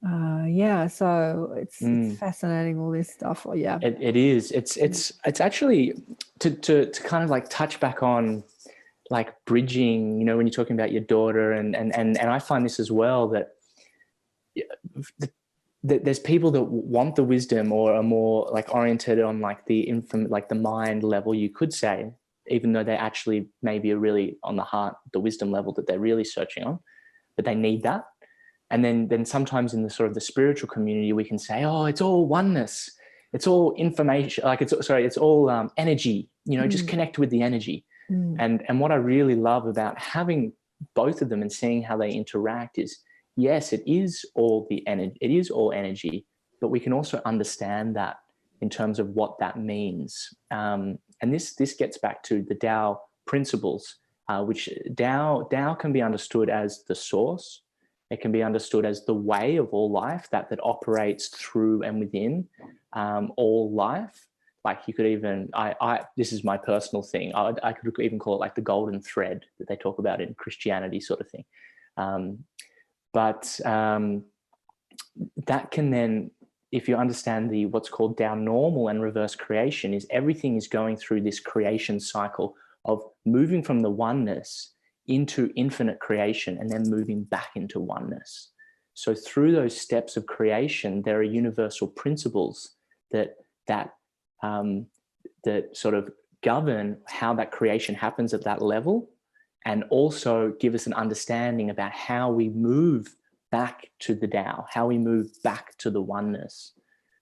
So it's fascinating, all this stuff. It is. It's actually to kind of like touch back on like bridging, when you're talking about your daughter, and I find this as well, that there's people that want the wisdom or are more like oriented on like the mind level, you could say, even though they actually maybe are really on the heart, the wisdom level that they're really searching on, but they need that. And then sometimes in the sort of the spiritual community, we can say, oh, it's all oneness, it's all information, like it's all energy, just connect with the energy. And what I really love about having both of them and seeing how they interact is, yes, it is all the energy, it is all energy, but we can also understand that in terms of what that means. And this gets back to the Tao principles, which Tao can be understood as the source. It can be understood as the way of all life that operates through and within all life. Like you could even, this is my personal thing. I could even call it like the golden thread that they talk about in Christianity, sort of thing. But that can then, if you understand what's called Tao normal and reverse creation, is everything is going through this creation cycle of moving from the oneness into infinite creation and then moving back into oneness. So through those steps of creation, there are universal principles that sort of govern how that creation happens at that level, and also give us an understanding about how we move back to the Tao, how we move back to the oneness.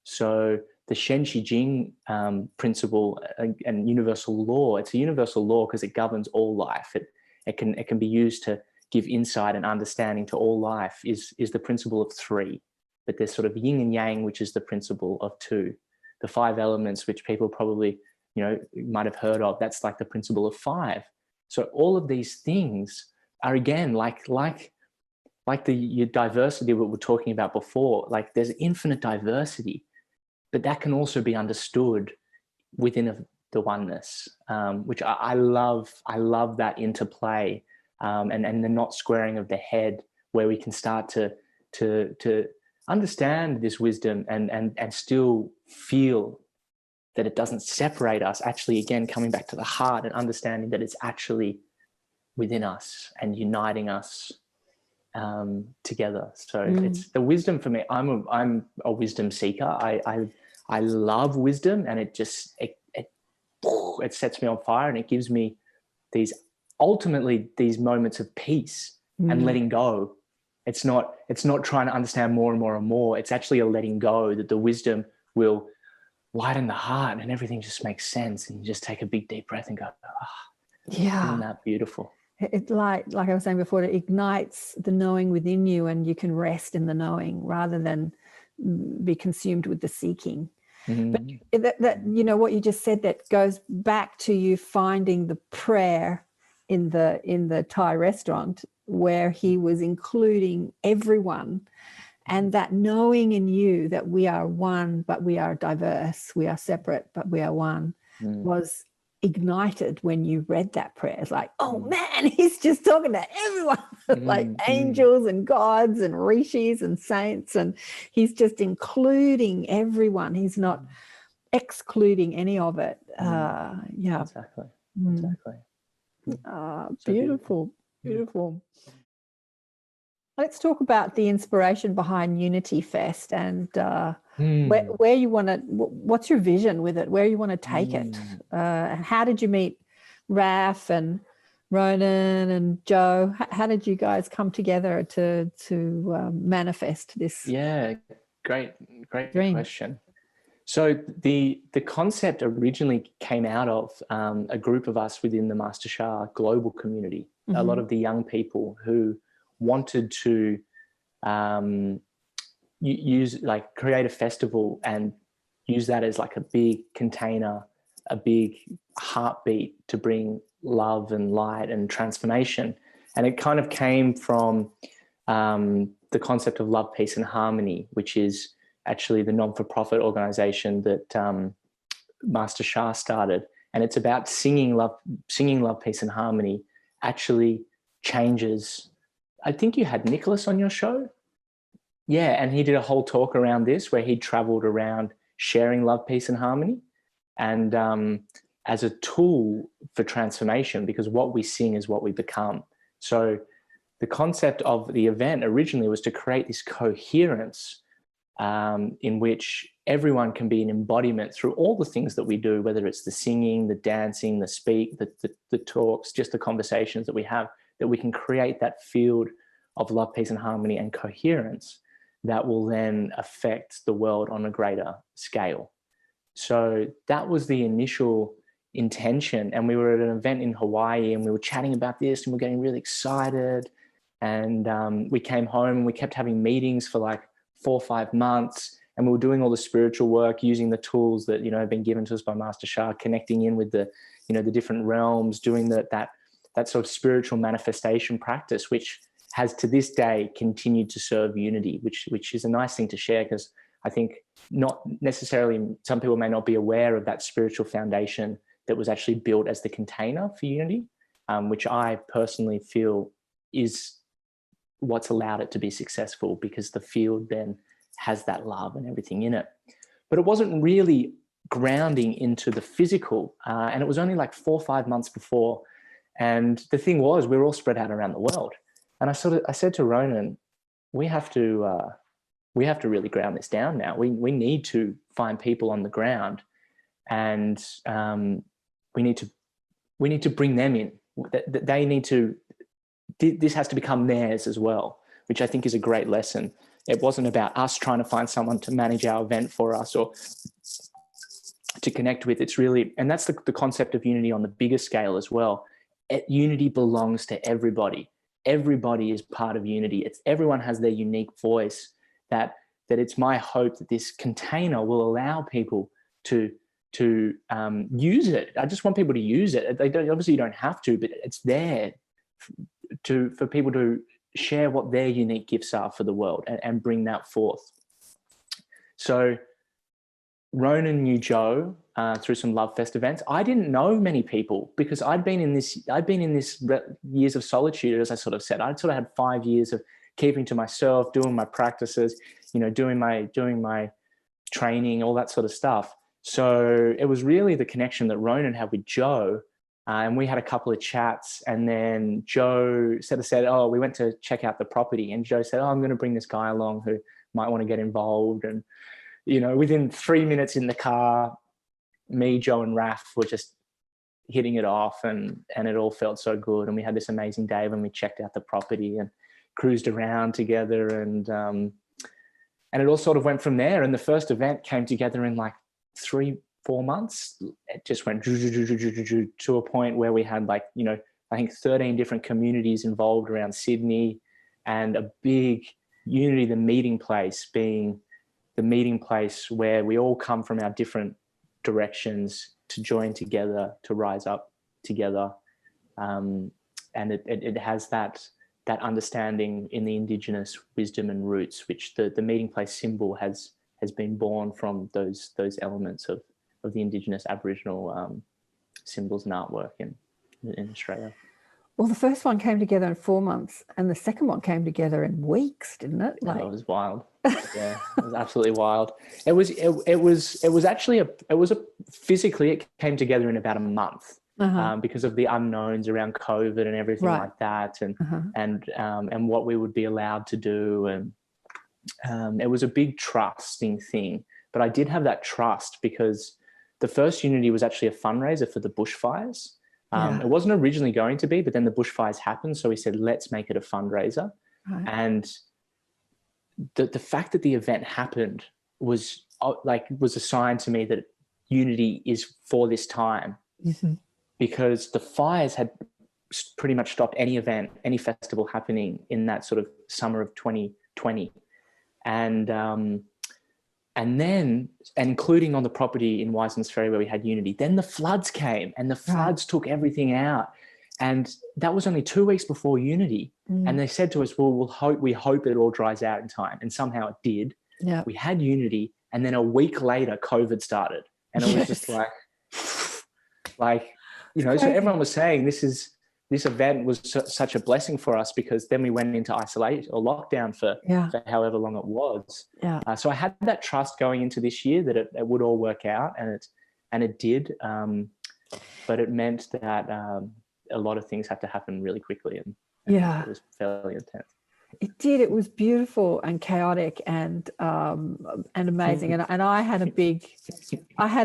So the Shen Shi Jing principle and universal law, it's a universal law because it governs all life. It can be used to give insight and understanding to all life, is the principle of three. But there's sort of yin and yang, which is the principle of two. The five elements, which people probably, might have heard of, that's like the principle of five. So all of these things are, again, like your diversity we were talking about before. Like there's infinite diversity, but that can also be understood within the oneness, which I love. I love that interplay, and the not squaring of the head, where we can start to understand this wisdom and still feel that it doesn't separate us. Actually, again, coming back to the heart and understanding that it's actually within us and uniting us together. So it's the wisdom for me. I'm a wisdom seeker. I love wisdom, and it sets me on fire, and it gives me these moments of peace and letting go. It's not trying to understand more and more and more. It's actually a letting go, that the wisdom will lighten the heart and everything just makes sense, and you just take a big deep breath and go, isn't that beautiful? It like I was saying before, it ignites the knowing within you, and you can rest in the knowing rather than be consumed with the seeking. But that what you just said, that goes back to you finding the prayer in the Thai restaurant, where he was including everyone, and that knowing in you that we are one but we are diverse, we are separate but we are one, was ignited when you read that prayer. It's like, oh man, he's just talking to everyone, like angels and gods and rishis and saints, and he's just including everyone. He's not excluding any of it. Exactly. Beautiful. Let's talk about the inspiration behind Unity Fest, and where you want to, what's your vision with it, where you want to take it, and how did you meet Raf and Ronan and Joe? How did you guys come together to manifest this? Yeah, great dream? Question. So the concept originally came out of a group of us within the Master Zhi global community, a lot of the young people who wanted to create a festival and use that as like a big container, a big heartbeat to bring love and light and transformation. And it kind of came from the concept of love, peace and harmony, which is actually the non-for-profit organization that Master Zhi started. And it's about singing love, peace and harmony actually changes. I think you had Nicholas on your show. Yeah, and he did a whole talk around this, where he traveled around sharing love, peace and harmony, and as a tool for transformation, because what we sing is what we become. So the concept of the event originally was to create this coherence in which everyone can be an embodiment through all the things that we do, whether it's the singing, the dancing, the talks, just the conversations that we have, that we can create that field of love, peace and harmony and coherence that will then affect the world on a greater scale. So that was the initial intention. And we were at an event in Hawaii, and we were chatting about this, and we're getting really excited. And we came home, and we kept having meetings for like 4 or 5 months, and we were doing all the spiritual work using the tools that have been given to us by Master Zhi, connecting in with the the different realms, doing that that sort of spiritual manifestation practice, which has to this day continued to serve unity, which is a nice thing to share, because I think not necessarily, some people may not be aware of that spiritual foundation that was actually built as the container for unity, which I personally feel is what's allowed it to be successful, because the field then has that love and everything in it. But it wasn't really grounding into the physical, and it was only like 4 or 5 months before. And the thing was, we were all spread out around the world. And I said to Ronan, we have to really ground this down now. We need to find people on the ground, and we need to bring them in. They need to. This has to become theirs as well, which I think is a great lesson. It wasn't about us trying to find someone to manage our event for us or to connect with. It's really, and that's the concept of unity on the bigger scale as well. Unity belongs to everybody. Everybody is part of unity. Everyone has their unique voice. That it's my hope that this container will allow people to use it. I just want people to use it. Obviously you don't have to, but it's there for people to share what their unique gifts are for the world and bring that forth. So Ronan knew Joe through some Love Fest events. I didn't know many people because I'd been in this years of solitude, as I sort of said. I'd sort of had 5 years of keeping to myself, doing my practices, doing my training, all that sort of stuff. So it was really the connection that Ronan had with Joe. And we had a couple of chats, and then Joe said, oh, we went to check out the property, and Joe said, oh, I'm going to bring this guy along who might want to get involved. And, within 3 minutes in the car, me, Joe and Raf were just hitting it off, and it all felt so good. And we had this amazing day when we checked out the property and cruised around together, and it all sort of went from there. And the first event came together in like 3-4 months. It just went to a point where we had I think 13 different communities involved around Sydney, and a big unity, the meeting place being the meeting place where we all come from our different directions to join together, to rise up together. And it has that understanding in the Indigenous wisdom and roots, which the meeting place symbol has been born from those elements of the Indigenous Aboriginal symbols and artwork in Australia. Well, the first one came together in 4 months, and the second one came together in weeks, didn't it? It was wild. Yeah, it was absolutely wild. It was actually physically it came together in about a month. Because of the unknowns around COVID and everything like that, and what we would be allowed to do, and it was a big trusting thing. But I did have that trust because the first unity was actually a fundraiser for the bushfires. It wasn't originally going to be, but then the bushfires happened, so we said, let's make it a fundraiser. And the fact that the event happened was a sign to me that unity is for this time. Because the fires had pretty much stopped any event, any festival happening in that sort of summer of 2020. And then, including on the property in Wiseman's Ferry where we had unity, then the floods came, and the floods took everything out. And that was only 2 weeks before unity. And they said to us, well, we hope it all dries out in time. And somehow it did. Yeah. We had unity, and then a week later, COVID started. And it was just so everyone was saying this event was such a blessing for us, because then we went into isolation or lockdown for however long it was. So I had that trust going into this year that it would all work out, and it did. But it meant that a lot of things had to happen really quickly, and it was fairly intense. It did. It was beautiful and chaotic and amazing. And I had a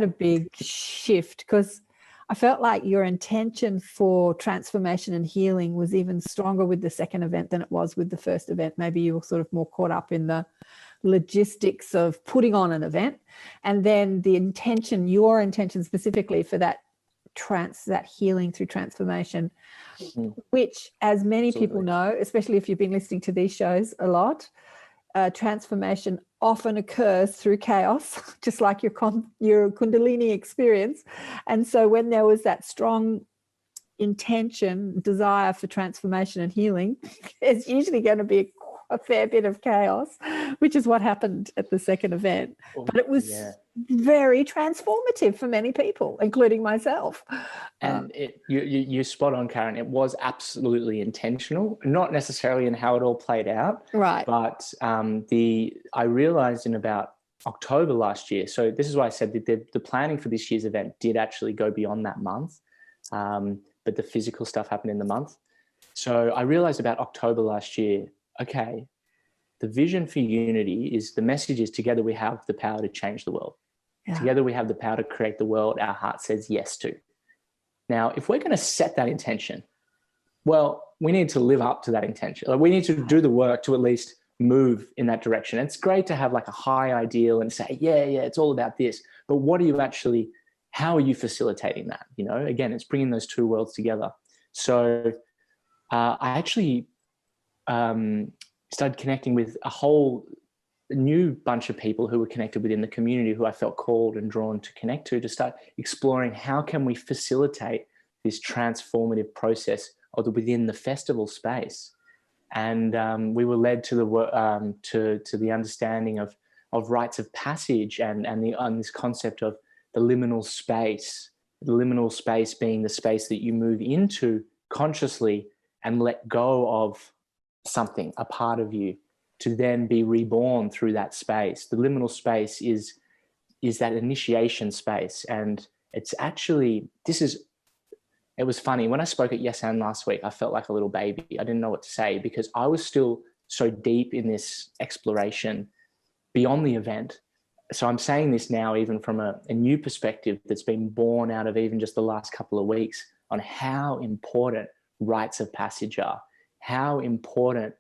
big shift, because I felt like your intention for transformation and healing was even stronger with the second event than it was with the first event. Maybe you were sort of more caught up in the logistics of putting on an event, and then your intention specifically for that healing through transformation, which, as many people know, especially if you've been listening to these shows a lot, transformation often occurs through chaos, just like your Kundalini experience. And so when there was that strong intention, desire for transformation and healing, there's usually going to be a fair bit of chaos, which is what happened at the second event. But it was very transformative for many people, including myself. And you're spot on, Karen. It was absolutely intentional, not necessarily in how it all played out. Right. But I realized in about October last year, so this is why I said that the planning for this year's event did actually go beyond that month, but the physical stuff happened in the month. So I realized about October last year, okay, the vision for unity is, the message is, together we have the power to change the world. Yeah. Together we have the power to create the world our heart says yes to. Now, if we're going to set that intention, well, we need to live up to that intention. Like, we need to do the work to at least move in that direction. It's great to have like a high ideal and say, yeah, it's all about this. But what are you actually, how are you facilitating that? You know, again, it's bringing those two worlds together. So I actually started connecting with a whole new bunch of people who were connected within the community, who I felt called and drawn to connect to start exploring how can we facilitate this transformative process within the festival space. And we were led to the understanding of rites of passage and this concept of the liminal space. The liminal space being the space that you move into consciously and let go of something, a part of you, to then be reborn through that space. The liminal space is that initiation space. And it's actually, it was funny. When I spoke at Yes And last week, I felt like a little baby. I didn't know what to say because I was still so deep in this exploration beyond the event. So I'm saying this now even from a new perspective that's been born out of even just the last couple of weeks on how important rites of passage are, how important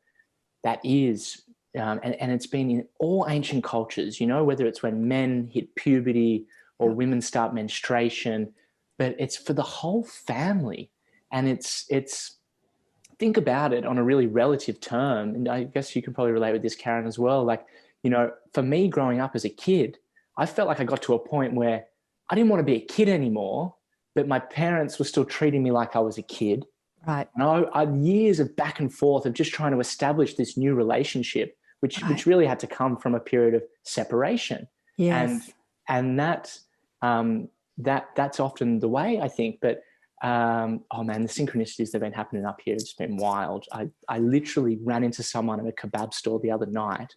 that is. And it's been in all ancient cultures, you know, whether it's when men hit puberty or women start menstruation, but it's for the whole family. And it's think about it on a really relative term. And I guess you can probably relate with this, Karen, as well. Like, you know, for me growing up as a kid, I felt like I got to a point where I didn't want to be a kid anymore, but my parents were still treating me like I was a kid. Right. And I years of back and forth of just trying to establish this new relationship, which really had to come from a period of separation. Yes. And that's often the way, I think. But oh man, the synchronicities that have been happening up here, it's been wild. I literally ran into someone at a kebab store the other night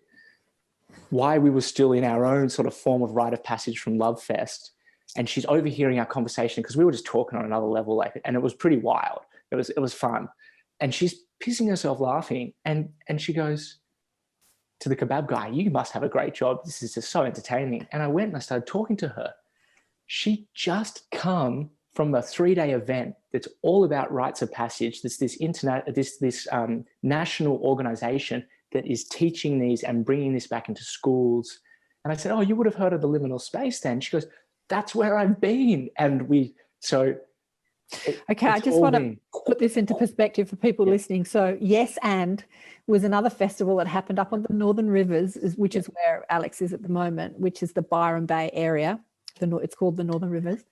while we were still in our own sort of form of rite of passage from Love Fest. And she's overhearing our conversation because we were just talking on another level, and it was pretty wild. It was fun. And she's pissing herself laughing. And she goes to the kebab guy, "You must have a great job. This is just so entertaining." And I went and I started talking to her. She just come from a 3-day event that's all about rites of passage. This national organization that is teaching these and bringing this back into schools. And I said, "Oh, you would have heard of the liminal space then?" She goes, "That's where I've been." And okay, I just want to put this into perspective for people listening. So Yes And was another festival that happened up on the Northern Rivers, which is where Alex is at the moment, which is the Byron Bay area. It's called the Northern Rivers.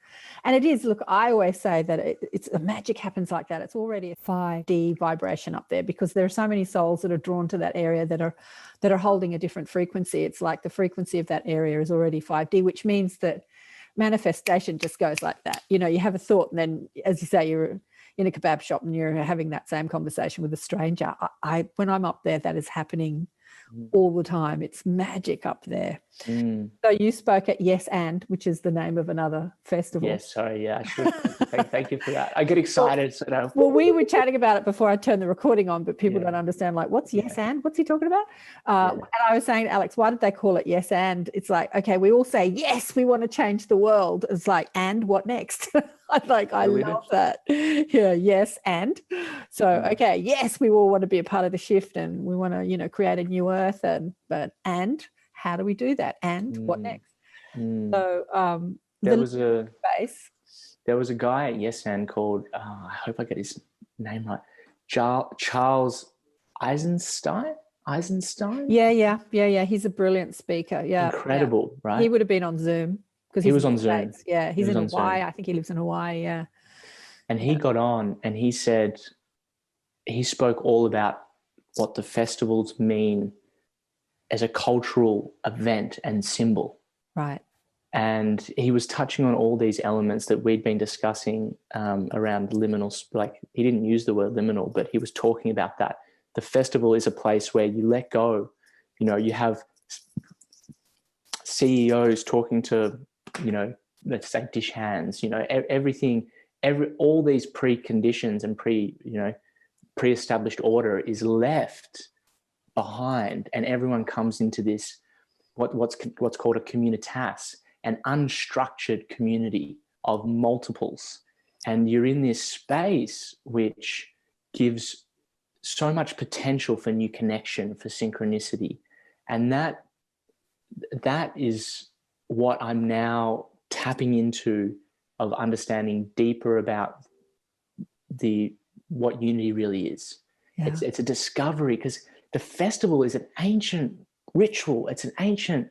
And it is, look, I always say that it's a magic happens like that. It's already a 5D vibration up there because there are so many souls that are drawn to that area that are holding a different frequency. It's like the frequency of that area is already 5D, which means that manifestation just goes like that. You know, you have a thought and then, as you say, you're in a kebab shop and you're having that same conversation with a stranger. When I'm up there, that is happening all the time. It's magic up there. So you spoke at Yes And, which is the name of another festival. Yes, sorry, yeah, I should. Thank you for that. I get excited. Well, we were chatting about it before I turned the recording on, but people don't understand, like, what's Yes And? What's he talking about? And I was saying to Alex, why did they call it Yes And? It's like, okay, we all say, yes, we want to change the world. It's like, and what next? I love that. Yeah, yes, and. So, okay, yes, we all want to be a part of the shift and we want to, you know, create a new earth, but how do we do that? And what next? So there was a guy at Yes And called, I hope I get his name right, Charles Eisenstein. Yeah. He's a brilliant speaker. Yeah. Incredible, right? He would have been on Zoom. He was on Zoom. Yeah, he's in Hawaii. I think he lives in Hawaii, yeah. And he got on and he said, he spoke all about what the festivals mean as a cultural event and symbol. Right. And he was touching on all these elements that we'd been discussing around liminal. Like, he didn't use the word liminal, but he was talking about that. The festival is a place where you let go. You know, you have CEOs talking to, you know, let's say dish hands, you know, everything, all these preconditions and pre-established order is left behind, and everyone comes into this what's called a communitas, an unstructured community of multiples, and you're in this space which gives so much potential for new connection, for synchronicity, and that is what I'm now tapping into, of understanding deeper about what unity really is. Yeah. It's a discovery, because the festival is an ancient ritual. It's an ancient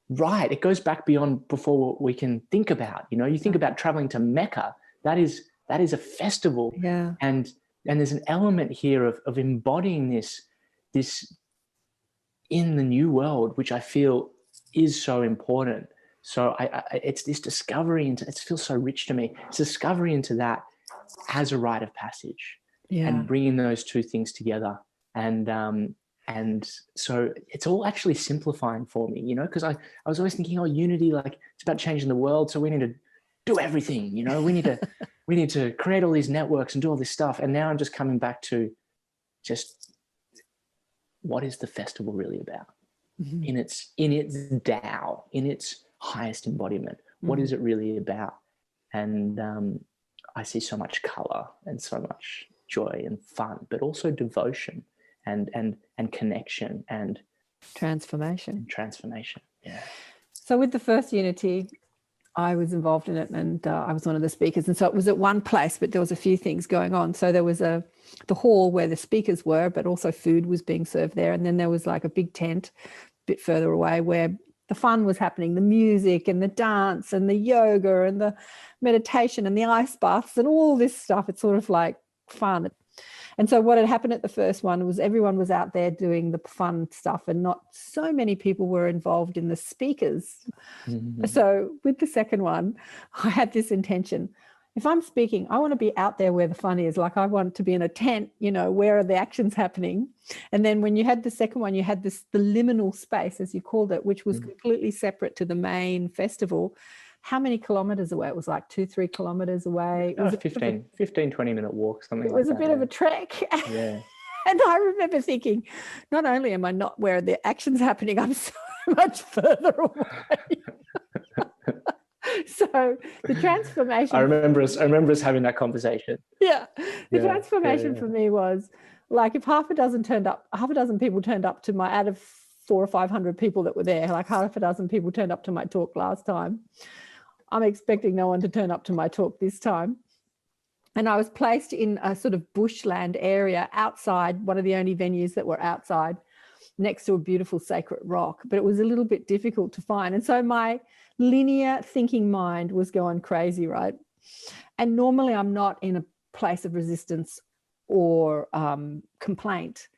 rite. It goes back before what we can think about. You know, you think about traveling to Mecca. That is a festival. Yeah. And there's an element here of embodying this in the new world, which I feel is so important. So it's this discovery into, it feels so rich to me. It's discovery into that as a rite of passage, and bringing those two things together. And so it's all actually simplifying for me, you know, because I was always thinking, oh, unity, like it's about changing the world. So we need to do everything, you know, we need to create all these networks and do all this stuff. And now I'm just coming back to just, what is the festival really about? Mm-hmm. in its Tao, in its highest embodiment? What is it really about? And I see so much color and so much joy and fun, but also devotion and connection and transformation. Yeah. So with the first unity, I was involved in it, and I was one of the speakers. And so it was at one place, but there was a few things going on. So there was the hall where the speakers were, but also food was being served there. And then there was like a big tent a bit further away where the fun was happening, the music and the dance and the yoga and the meditation and the ice baths and all this stuff. It's sort of like fun. And so what had happened at the first one was everyone was out there doing the fun stuff, and not so many people were involved in the speakers. Mm-hmm. So with the second one, I had this intention. If I'm speaking, I want to be out there where the fun is. Like, I want to be in a tent, you know, where are the actions happening? And then when you had the second one, you had the liminal space, as you called it, which was completely separate to the main festival. How many kilometers away? It was like 2-3 kilometers away. It was 15, 20-minute walk, something like that. It was a bit of a trek. Yeah. And I remember thinking, not only am I not where the action's happening, I'm so much further away. So the transformation. I remember us having that conversation. Yeah. The transformation for me was like, if half a dozen people turned up to my, out of 400 or 500 people that were there, like half a dozen people turned up to my talk last time. I'm expecting no one to turn up to my talk this time. And I was placed in a sort of bushland area outside, one of the only venues that were outside, next to a beautiful sacred rock. But it was a little bit difficult to find. And so my linear thinking mind was going crazy, right? And normally I'm not in a place of resistance or complaint.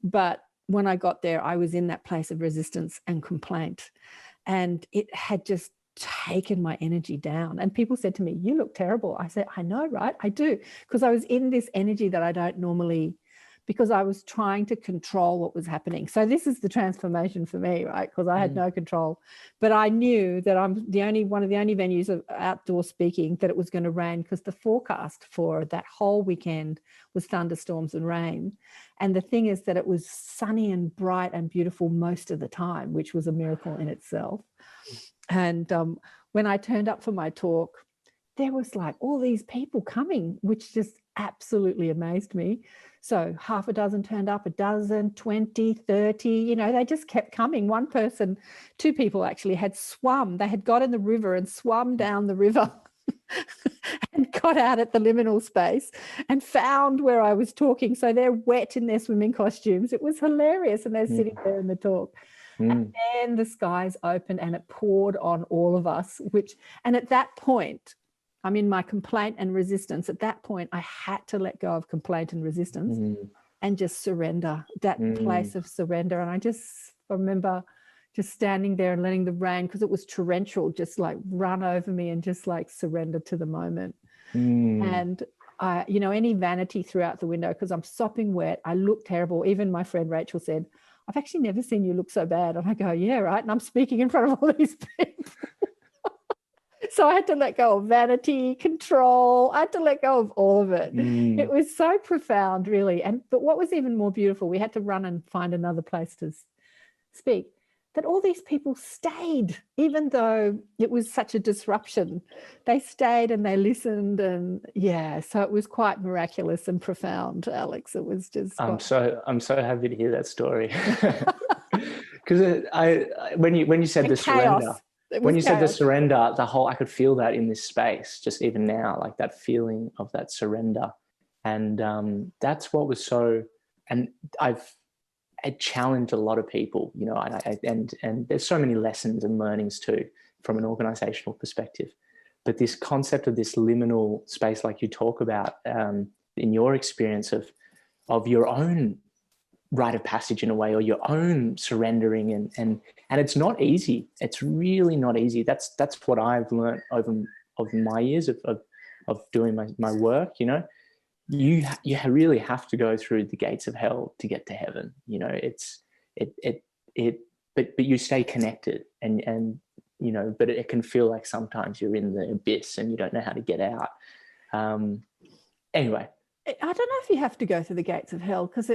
But when I got there, I was in that place of resistance and complaint. And it had just taken my energy down. And people said to me, "You look terrible." I said, "I know, right? I do." Because I was in this energy that I don't normally, because I was trying to control what was happening. So this is the transformation for me, right? Because I had no control. But I knew that I'm one of the only venues of outdoor speaking that it was going to rain, because the forecast for that whole weekend was thunderstorms and rain. And the thing is that it was sunny and bright and beautiful most of the time, which was a miracle in itself. And when I turned up for my talk, there was like all these people coming, which just absolutely amazed me. So half a dozen turned up, a dozen, 20, 30, you know, they just kept coming. One person, two people actually had swum. They had got in the river and swum down the river and got out at the liminal space and found where I was talking. So they're wet in their swimming costumes. It was hilarious. And they're sitting there in the talk. And then the skies opened and it poured on all of us, and at that point, I'm in my complaint and resistance. At that point, I had to let go of complaint and resistance and just surrender, that place of surrender. And I remember just standing there and letting the rain, because it was torrential, just like run over me and just like surrender to the moment. And I, you know, any vanity throughout the window, because I'm sopping wet, I look terrible. Even my friend Rachel said, I've actually never seen you look so bad. And I go, yeah, right. And I'm speaking in front of all these people. So I had to let go of vanity, control. I had to let go of all of it. It was so profound, really. But what was even more beautiful, we had to run and find another place to speak, that all these people stayed, even though it was such a disruption. They stayed and they listened, and yeah, so it was quite miraculous and profound, Alex. It was just I'm so happy to hear that story. Because when you said the surrender, said the surrender, I could feel that in this space, just even now, like that feeling of that surrender. And that's what was so, and I challenged a lot of people, you know, and there's so many lessons and learnings too from an organizational perspective. But this concept of this liminal space, like you talk about, in your experience of your own rite of passage in a way, or your own surrendering, and it's not easy. It's really not easy. That's what I've learned over my years of doing my work. You know, you really have to go through the gates of hell to get to heaven. You know, but you stay connected, and you know, but it can feel like sometimes you're in the abyss and you don't know how to get out. Anyway, I don't know if you have to go through the gates of hell, because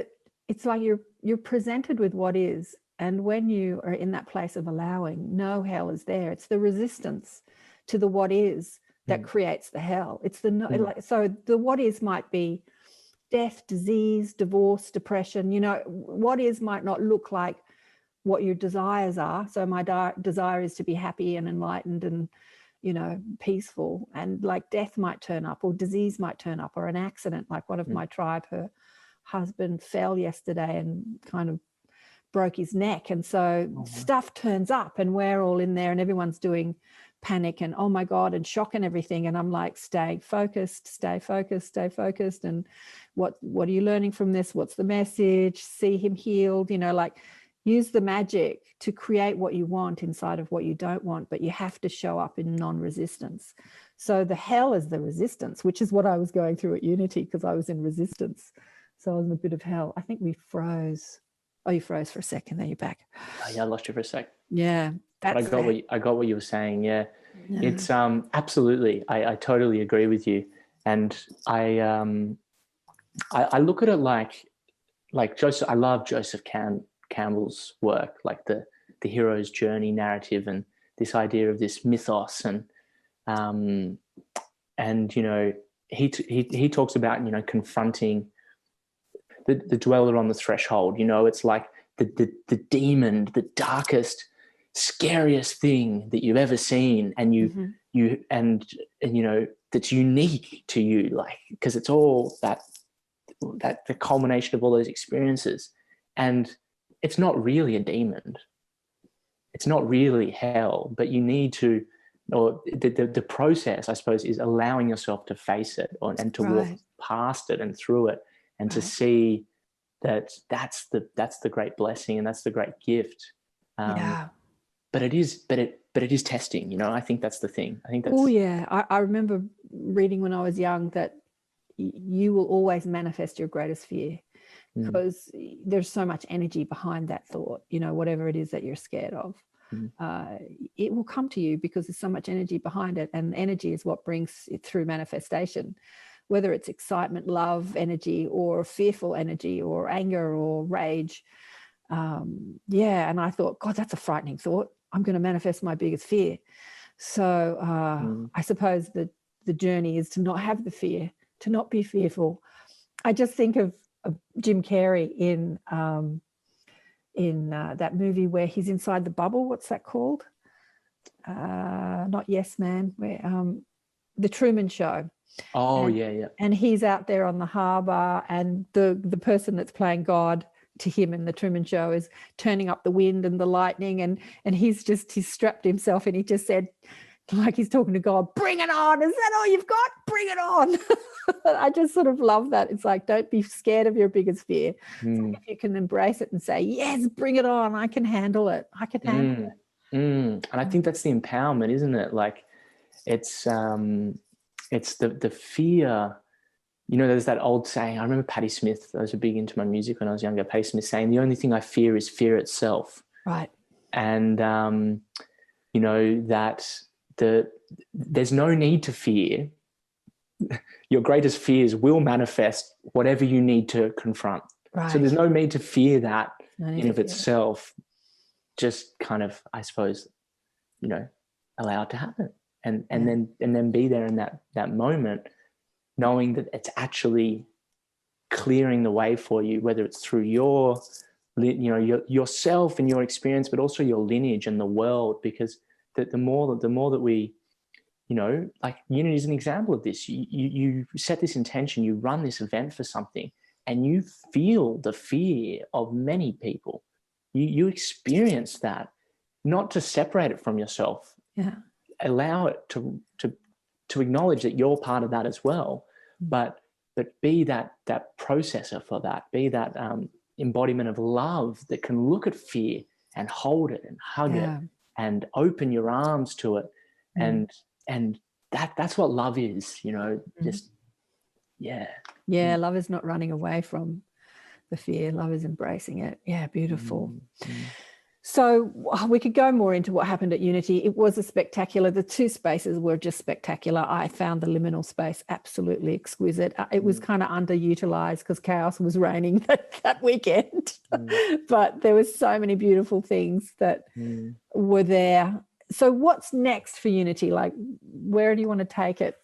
it's like you're presented with what is, and when you are in that place of allowing, no hell is there. It's the resistance to the what is that creates the hell. It's so the what is might be death, disease, divorce, depression. You know, what is might not look like what your desires are. So my desire is to be happy and enlightened and, you know, peaceful, and like death might turn up, or disease might turn up, or an accident. Like one of my tribe, her husband fell yesterday and kind of broke his neck, and so stuff turns up, and we're all in there, and everyone's doing panic and oh my God and shock and everything, and I'm like, stay focused, and what are you learning from this? What's the message? See him healed, you know, like use the magic to create what you want inside of what you don't want, but you have to show up in non-resistance. So the hell is the resistance, which is what I was going through at Unity, because I was in resistance. So I was in a bit of hell. I think we froze. Oh, you froze for a second. Then you're back. Oh, yeah, I lost you for a sec. Yeah, but I got what you were saying. Yeah, it's absolutely. I totally agree with you, and I look at it like Joseph. I love Joseph Campbell's work, like the hero's journey narrative, and this idea of this mythos, and you know, he talks about, you know, confronting the dweller on the threshold. You know, it's like the demon, the darkest, scariest thing that you've ever seen, and you know, that's unique to you, like, because it's all that the culmination of all those experiences. And it's not really a demon, it's not really hell, but you need to, or the process, I suppose, is allowing yourself to face it, and to walk past it and through it, and to see that that's the great blessing, and that's the great gift. But it is testing, you know. I think that's the thing. I think that's. Oh yeah, I remember reading when I was young that you will always manifest your greatest fear, because there's so much energy behind that thought. You know, whatever it is that you're scared of, it will come to you because there's so much energy behind it, and energy is what brings it through manifestation. Whether it's excitement, love energy, or fearful energy, or anger, or rage. And I thought, God, that's a frightening thought. I'm going to manifest my biggest fear. So I suppose that the journey is to not have the fear, to not be fearful. I just think of Jim Carrey in that movie where he's inside the bubble. What's that called? Not Yes Man. Where The Truman Show. Oh, yeah. And he's out there on the harbour, and the person that's playing God to him in the Truman Show is turning up the wind and the lightning, and he's strapped himself, and he just said, like he's talking to God, bring it on. Is that all you've got? Bring it on. I just sort of love that. It's like, don't be scared of your biggest fear. Like if you can embrace it and say, yes, bring it on. I can handle it. I can handle it. And I think that's the empowerment, isn't it? Like it's the fear. You know, there's that old saying, I remember Patti Smith, I was big into my music when I was younger, Patti Smith saying, the only thing I fear is fear itself. Right. And, you know, that there's no need to fear. Your greatest fears will manifest whatever you need to confront. Right. So there's no need to fear that No need in to of fear itself. Just kind of, I suppose, you know, allow it to happen, and then be there in that moment, knowing that it's actually clearing the way for you, whether it's through your, you know, yourself and your experience, but also your lineage and the world. Because the more that we, you know, like Unity is an example of this. You set this intention, you run this event for something, and you feel the fear of many people. You experience that, not to separate it from yourself. Yeah. Allow it to acknowledge that you're part of that as well, but be that processor for that, be that embodiment of love that can look at fear and hold it and hug it and open your arms to it, and that's what love is, you know. Just love is not running away from the fear. Love is embracing it. Yeah, beautiful. So we could go more into what happened at Unity. It was a spectacular. The two spaces were just spectacular. I found the liminal space absolutely exquisite. It was kind of underutilized because chaos was reigning that weekend. But there were so many beautiful things that were there. So what's next for Unity? Like, where do you want to take it?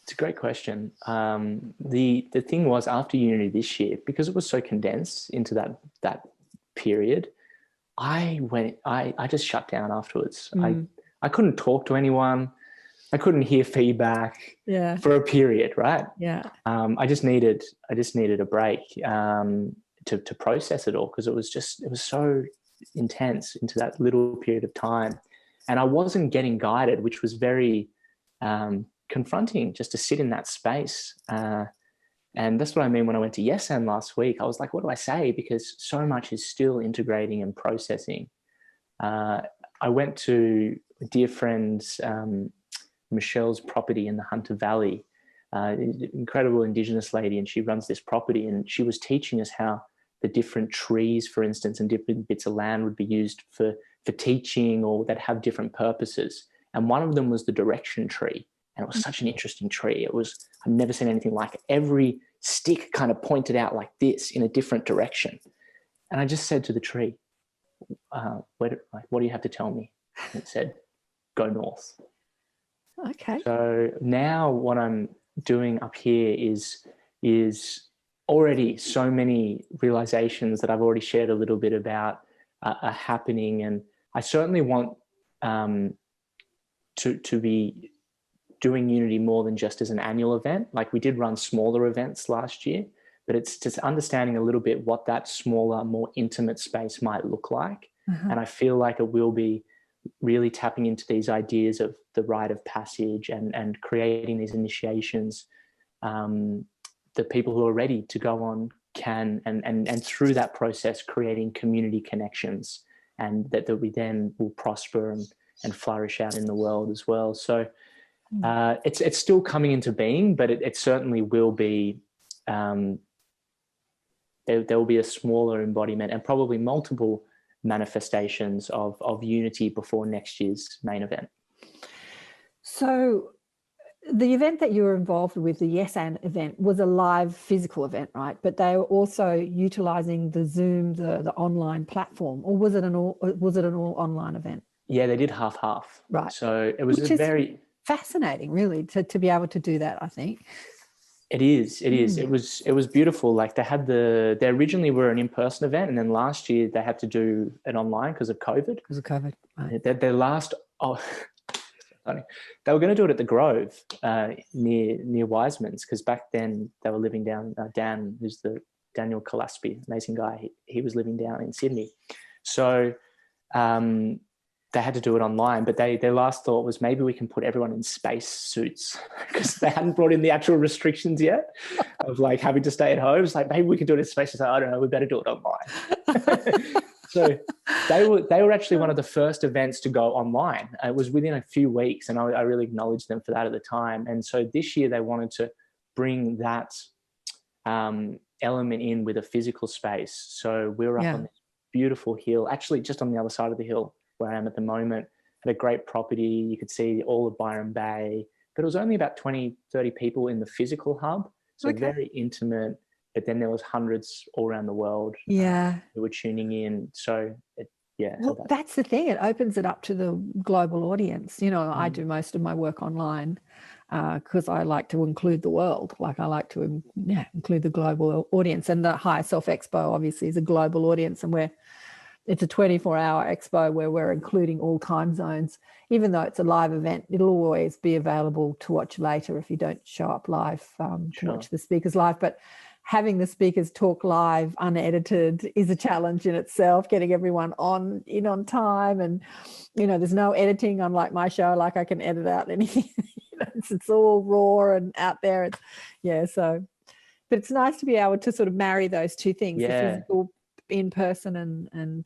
It's a great question. The thing was, after Unity this year, because it was so condensed into that period, I just shut down afterwards. I couldn't talk to anyone. I couldn't hear feedback for a period, right? Yeah. I just needed a break to process it all, because it was so intense into that little period of time. And I wasn't getting guided, which was very confronting, just to sit in that space. And that's what I mean when I went to Yes And last week. I was like, what do I say? Because so much is still integrating and processing. I went to a dear friend's, Michelle's property in the Hunter Valley, incredible Indigenous lady, and she runs this property, and she was teaching us how the different trees, for instance, and different bits of land would be used for teaching, or that have different purposes. And one of them was the direction tree. And it was such an interesting tree. I've never seen anything like it. Every stick kind of pointed out like this in a different direction. And I just said to the tree, what do you have to tell me? And it said, go north. Okay. So now what I'm doing up here is already so many realizations that I've already shared a little bit about are happening. And I certainly want to be doing Unity more than just as an annual event. Like, we did run smaller events last year, but it's just understanding a little bit what that smaller, more intimate space might look like. And I feel like it will be really tapping into these ideas of the rite of passage and creating these initiations that people who are ready to go on can, and through that process creating community connections, and that we then will prosper and flourish out in the world as well. So it's still coming into being, but it certainly will be, there will be a smaller embodiment and probably multiple manifestations of Unity before next year's main event. So the event that you were involved with, the Yes And event, was a live physical event, right? But they were also utilizing the Zoom, the online platform, or was it an all online event? Yeah, they did half. Right. So it was very fascinating, really, to be able to do that, I think. It is. It was beautiful. Like, they originally were an in-person event, and then last year they had to do it online because of COVID. Right. Their last, funny. They were going to do it at the Grove near Wiseman's, because back then they were living down, Dan, who's the Daniel Calaspi, amazing guy. He was living down in Sydney. So they had to do it online, but their last thought was maybe we can put everyone in space suits because they hadn't brought in the actual restrictions yet of like having to stay at home. It's like, maybe we can do it in space. It's like, I don't know, we better do it online. So they were actually one of the first events to go online. It was within a few weeks, and I really acknowledged them for that at the time. And so this year they wanted to bring that element in with a physical space. So we were up on this beautiful hill, actually just on the other side of the hill where I am at the moment, had a great property. You could see all of Byron Bay, but it was only about 20, 30 people in the physical hub. So very intimate, but then there was hundreds all around the world who were tuning in. So well, that's the thing. It opens it up to the global audience. You know, I do most of my work online because I like to include the world. Like I like to include the global audience. And the Higher Self Expo obviously is a global audience, and it's a 24-hour expo where we're including all time zones. Even though it's a live event, it'll always be available to watch later if you don't show up live to watch the speakers live. But having the speakers talk live, unedited, is a challenge in itself, getting everyone on time. And, you know, there's no editing, unlike my show. Like I can edit out anything. It's all raw and out there. But it's nice to be able to sort of marry those two things, the physical in person and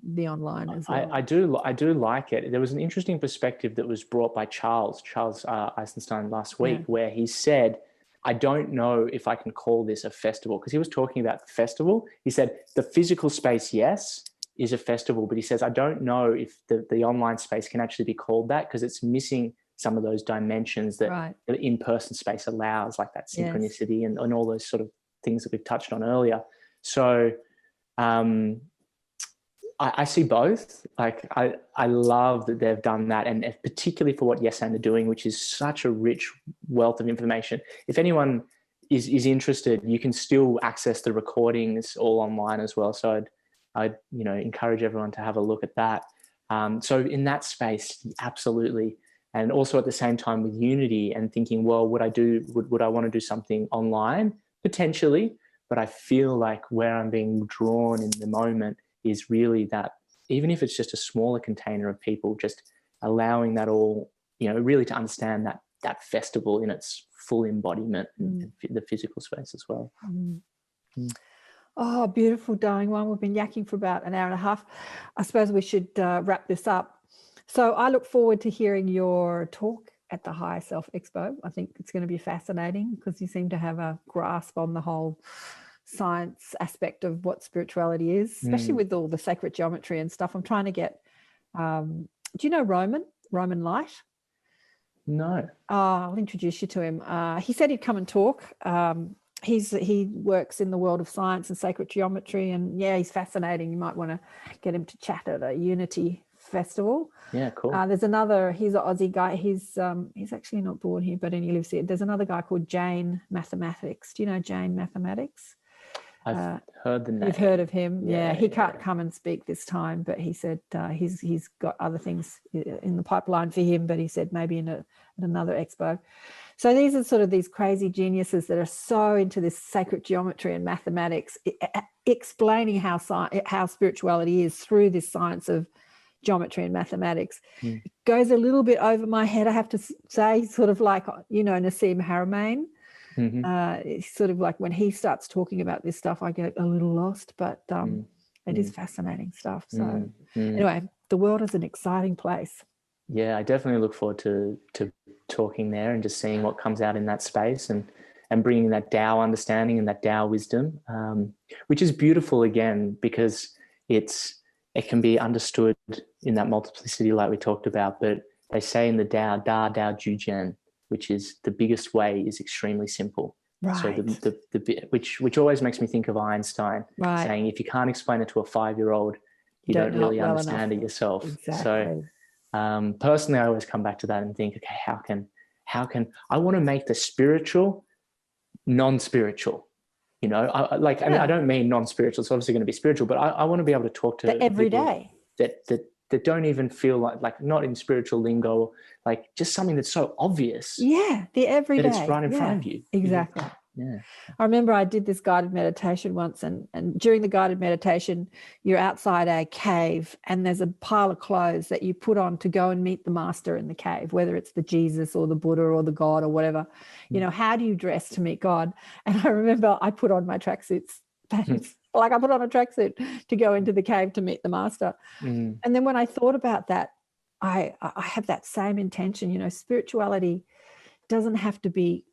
the online as well. I do like it. There was an interesting perspective that was brought by Charles Eisenstein last week, where he said, I don't know if I can call this a festival, because he was talking about the festival. He said the physical space, yes, is a festival, but he says, I don't know if the online space can actually be called that, because it's missing some of those dimensions that the in-person space allows, like that synchronicity and all those sort of things that we've touched on earlier. So I see both. Like I love that they've done that, and particularly for what Yes and are doing, which is such a rich wealth of information. If anyone is interested, you can still access the recordings all online as well. So I'd encourage everyone to have a look at that. So in that space, absolutely. And also at the same time with Unity and thinking, well, would I want to do something online? Potentially. But I feel like where I'm being drawn in the moment is really that, even if it's just a smaller container of people, just allowing that all, really to understand that festival in its full embodiment in the physical space as well. Oh, beautiful, darling one. We've been yakking for about an hour and a half. I suppose we should wrap this up. So I look forward to hearing your talk at the Higher Self Expo. I think it's going to be fascinating because you seem to have a grasp on the whole science aspect of what spirituality is, especially with all the sacred geometry and stuff. I'm trying to get, do you know Roman Light? No. I'll introduce you to him. He said he'd come and talk. He works in the world of science and sacred geometry, and he's fascinating. You might want to get him to chat at a Unity festival. Yeah, cool. There's another, he's an Aussie guy. He's actually not born here, but he lives here. There's another guy called Jane Mathematics. Do you know Jane Mathematics? I've heard the name. You've heard of him? Yeah. He can't come and speak this time, but he said he's got other things in the pipeline for him, but he said maybe at another expo. So these are sort of these crazy geniuses that are so into this sacred geometry and mathematics, explaining how spirituality is through this science of geometry and mathematics. It goes a little bit over my head, I have to say, sort of like, Nassim Haramein. It's sort of like when he starts talking about this stuff, I get a little lost, but it is fascinating stuff. So anyway, the world is an exciting place. Yeah, I definitely look forward to talking there and just seeing what comes out in that space and bringing that Tao understanding and that Tao wisdom, which is beautiful again, because it can be understood in that multiplicity like we talked about. But they say in the Tao, Da Tao Ju Jian, which is the biggest way is extremely simple. Right. So which always makes me think of Einstein saying, if you can't explain it to a 5-year-old, you don't really understand it yourself. Exactly. So personally, I always come back to that and think, okay, how can I want to make the spiritual non-spiritual? I don't mean non-spiritual. It's obviously going to be spiritual, but I want to be able to talk to the everyday that don't even feel like not in spiritual lingo, like just something that's so obvious. Yeah, the everyday. That it's right in front of you. Exactly. Yeah. I remember I did this guided meditation once, and during the guided meditation, you're outside a cave and there's a pile of clothes that you put on to go and meet the master in the cave, whether it's the Jesus or the Buddha or the God or whatever. You know, how do you dress to meet God? And I remember I put on my tracksuits pants. Like I put on a tracksuit to go into the cave to meet the master. And then when I thought about that, I have that same intention. You know, spirituality doesn't have to be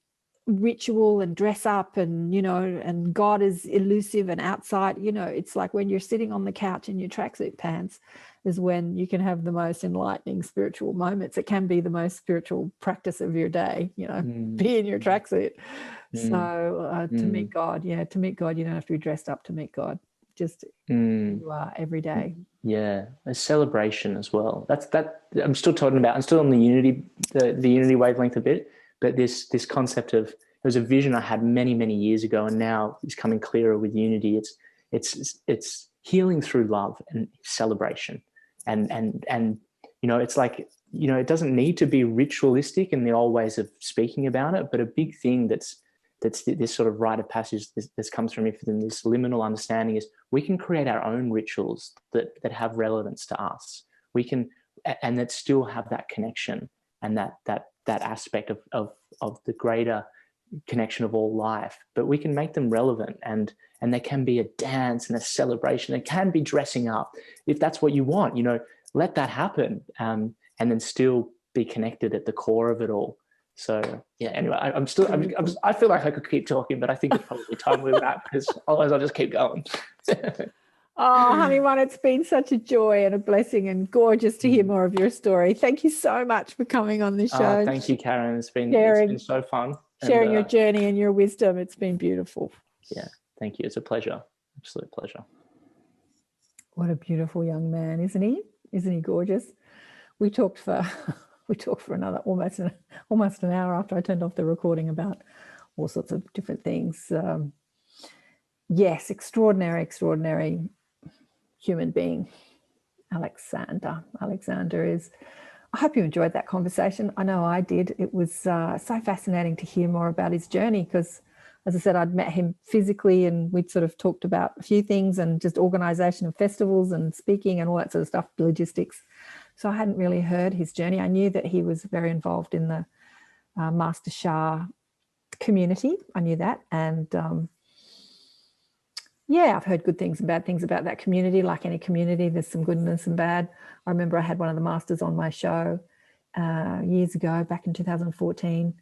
ritual and dress up and, you know, and God is elusive and outside. You know, it's like when you're sitting on the couch in your tracksuit pants is when you can have the most enlightening spiritual moments. It can be the most spiritual practice of your day, you know, be in your tracksuit. So to meet God, to meet God, you don't have to be dressed up to meet God. Just you are every day. Yeah, a celebration as well. I'm still talking about. I'm still on the unity wavelength a bit, but this concept of, it was a vision I had many years ago, and now it's coming clearer with unity. It's healing through love and celebration, and you know, it's like, you know, it doesn't need to be ritualistic in the old ways of speaking about it, but a big thing that's this sort of rite of passage this comes from within this liminal understanding is we can create our own rituals that have relevance to us. We can, and that still have that connection and that aspect of the greater connection of all life, but we can make them relevant, and there can be a dance and a celebration. It can be dressing up if that's what you want, you know, let that happen, and then still be connected at the core of it all. So yeah, anyway, I feel like I could keep talking, but I think it's probably time we wrap, because otherwise I'll just keep going. Oh, honey one, it's been such a joy and a blessing and gorgeous to hear more of your story. Thank you so much for coming on the show. Thank you, Karen. It's been so fun. Sharing your journey and your wisdom. It's been beautiful. Yeah, thank you. It's a pleasure. Absolute pleasure. What a beautiful young man, isn't he? Isn't he gorgeous? We talked for another almost an hour after I turned off the recording about all sorts of different things. Yes, extraordinary human being, Alexander. Alexander is, I hope you enjoyed that conversation. I know I did. It was so fascinating to hear more about his journey, because, as I said, I'd met him physically and we'd sort of talked about a few things and just organisation of festivals and speaking and all that sort of stuff, logistics. So I hadn't really heard his journey. I knew that he was very involved in the Master Sha community. I knew that. And I've heard good things and bad things about that community. Like any community, there's some good and some bad. I remember I had one of the masters on my show years ago, back in 2014.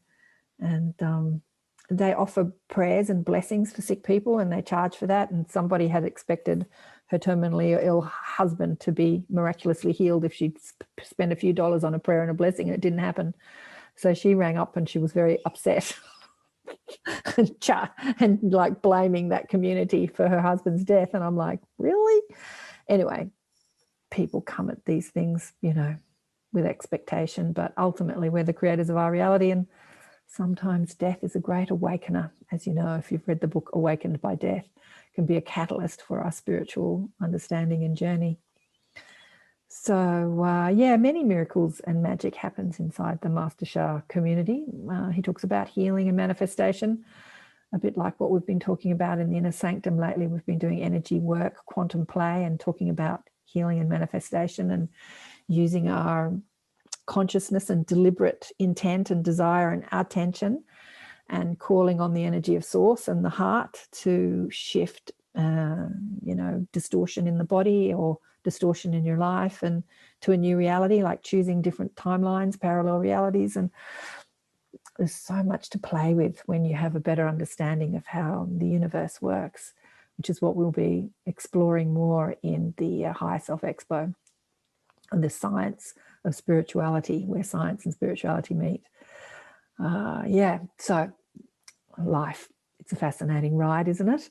And they offer prayers and blessings for sick people, and they charge for that. And somebody had expected her terminally ill husband to be miraculously healed if she'd spend a few dollars on a prayer and a blessing, and it didn't happen. So she rang up and she was very upset and like blaming that community for her husband's death. And I'm like, really? Anyway, people come at these things, you know, with expectation, but ultimately we're the creators of our reality, and sometimes death is a great awakener. As you know, if you've read the book Awakened by Death, can be a catalyst for our spiritual understanding and journey. So many miracles and magic happens inside the Master Sha community. He talks about healing and manifestation, a bit like what we've been talking about in the Inner Sanctum lately. We've been doing energy work, quantum play, and talking about healing and manifestation, and using our consciousness and deliberate intent and desire and attention, and calling on the energy of source and the heart to shift, distortion in the body or distortion in your life, and to a new reality, like choosing different timelines, parallel realities. And there's so much to play with when you have a better understanding of how the universe works, which is what we'll be exploring more in the Higher Self Expo, and the science of spirituality, where science and spirituality meet. So life, it's a fascinating ride, isn't it?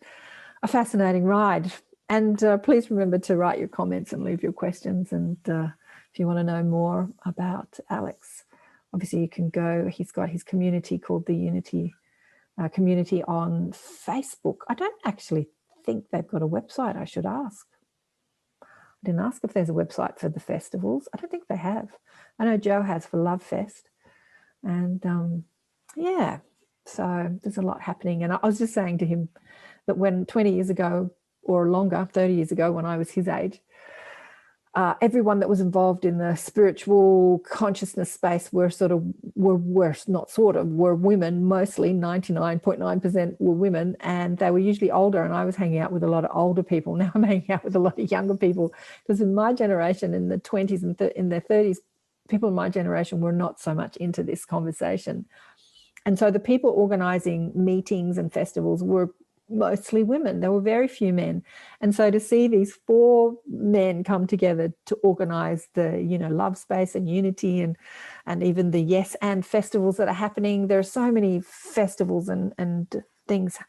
A fascinating ride. And please remember to write your comments and leave your questions. And if you want to know more about Alex, obviously you can go, he's got his community called the Unity Community on Facebook. I don't actually think they've got a website. I should ask. I didn't ask if there's a website for the festivals. I don't think they have. I know Joe has for Love Fest. And So there's a lot happening. And I was just saying to him that when 20 years ago or longer, 30 years ago, when I was his age, everyone that was involved in the spiritual consciousness space were women, mostly 99.9% were women, and they were usually older, and I was hanging out with a lot of older people. Now I'm hanging out with a lot of younger people, because in my generation, in the 20s and in their 30s, people in my generation were not so much into this conversation. And so the people organizing meetings and festivals were mostly women. There were very few men. And so to see these 4 men come together to organize the, love space and unity and even the yes and festivals that are happening. There are so many festivals and things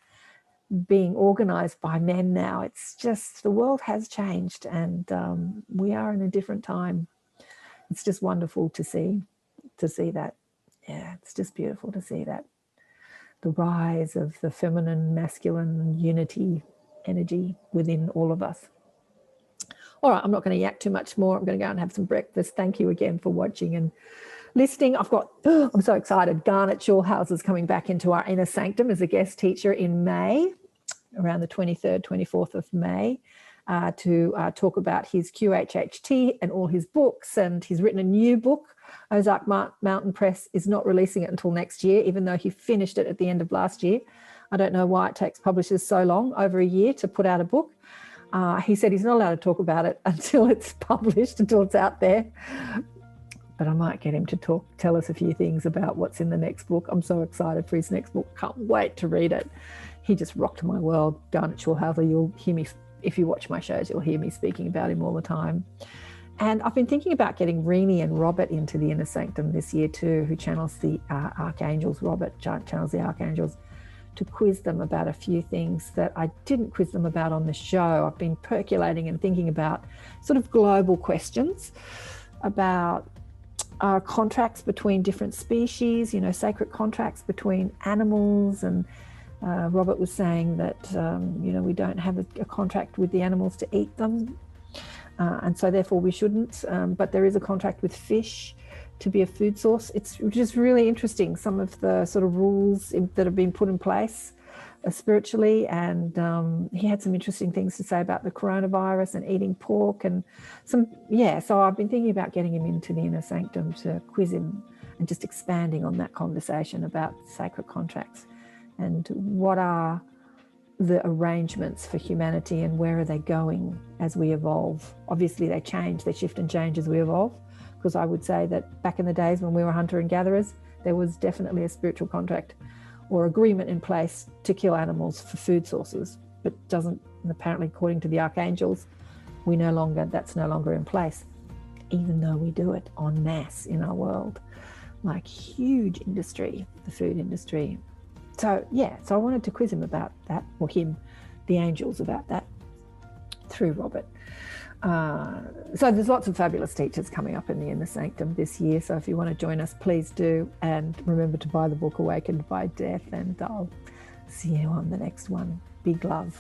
being organized by men now. It's just, the world has changed, and we are in a different time. It's just wonderful to see that. Yeah, it's just beautiful to see that. The rise of the feminine, masculine unity energy within all of us. All right, I'm not going to yak too much more. I'm going to go and have some breakfast. Thank you again for watching and listening. I'm so excited. Garnet Shawhouse is coming back into our inner sanctum as a guest teacher in May, around the 23rd, 24th of May, to talk about his QHHT and all his books. And he's written a new book. Ozark Mountain Press is not releasing it until next year, even though he finished it at the end of last year. I don't know why it takes publishers so long, over a year, to put out a book. He said he's not allowed to talk about it until it's published, until it's out there. But I might get him to tell us a few things about what's in the next book. I'm so excited for his next book. Can't wait to read it. He just rocked my world. Garnet Shawhouse, you'll hear me, if you watch my shows, you'll hear me speaking about him all the time. And I've been thinking about getting Renee and Robert into the inner sanctum this year too, who channels the archangels. Robert channels the archangels, to quiz them about a few things that I didn't quiz them about on the show. I've been percolating and thinking about sort of global questions about contracts between different species, sacred contracts between animals. And Robert was saying that, we don't have a contract with the animals to eat them. And so therefore we shouldn't, but there is a contract with fish to be a food source. It's just really interesting, some of the sort of rules that have been put in place spiritually. And he had some interesting things to say about the coronavirus and eating pork and so I've been thinking about getting him into the inner sanctum to quiz him and just expanding on that conversation about sacred contracts and what are the arrangements for humanity and where are they going as we evolve. Obviously they shift and change as we evolve, because I would say that back in the days when we were hunter and gatherers, there was definitely a spiritual contract or agreement in place to kill animals for food sources, but apparently according to the archangels, that's no longer in place, even though we do it en masse in our world, like huge industry, the food industry. So I wanted to quiz him about that, or him, the angels, about that through Robert. So there's lots of fabulous teachers coming up in the Inner Sanctum this year. So if you want to join us, please do. And remember to buy the book Awakened by Death, and I'll see you on the next one. Big love.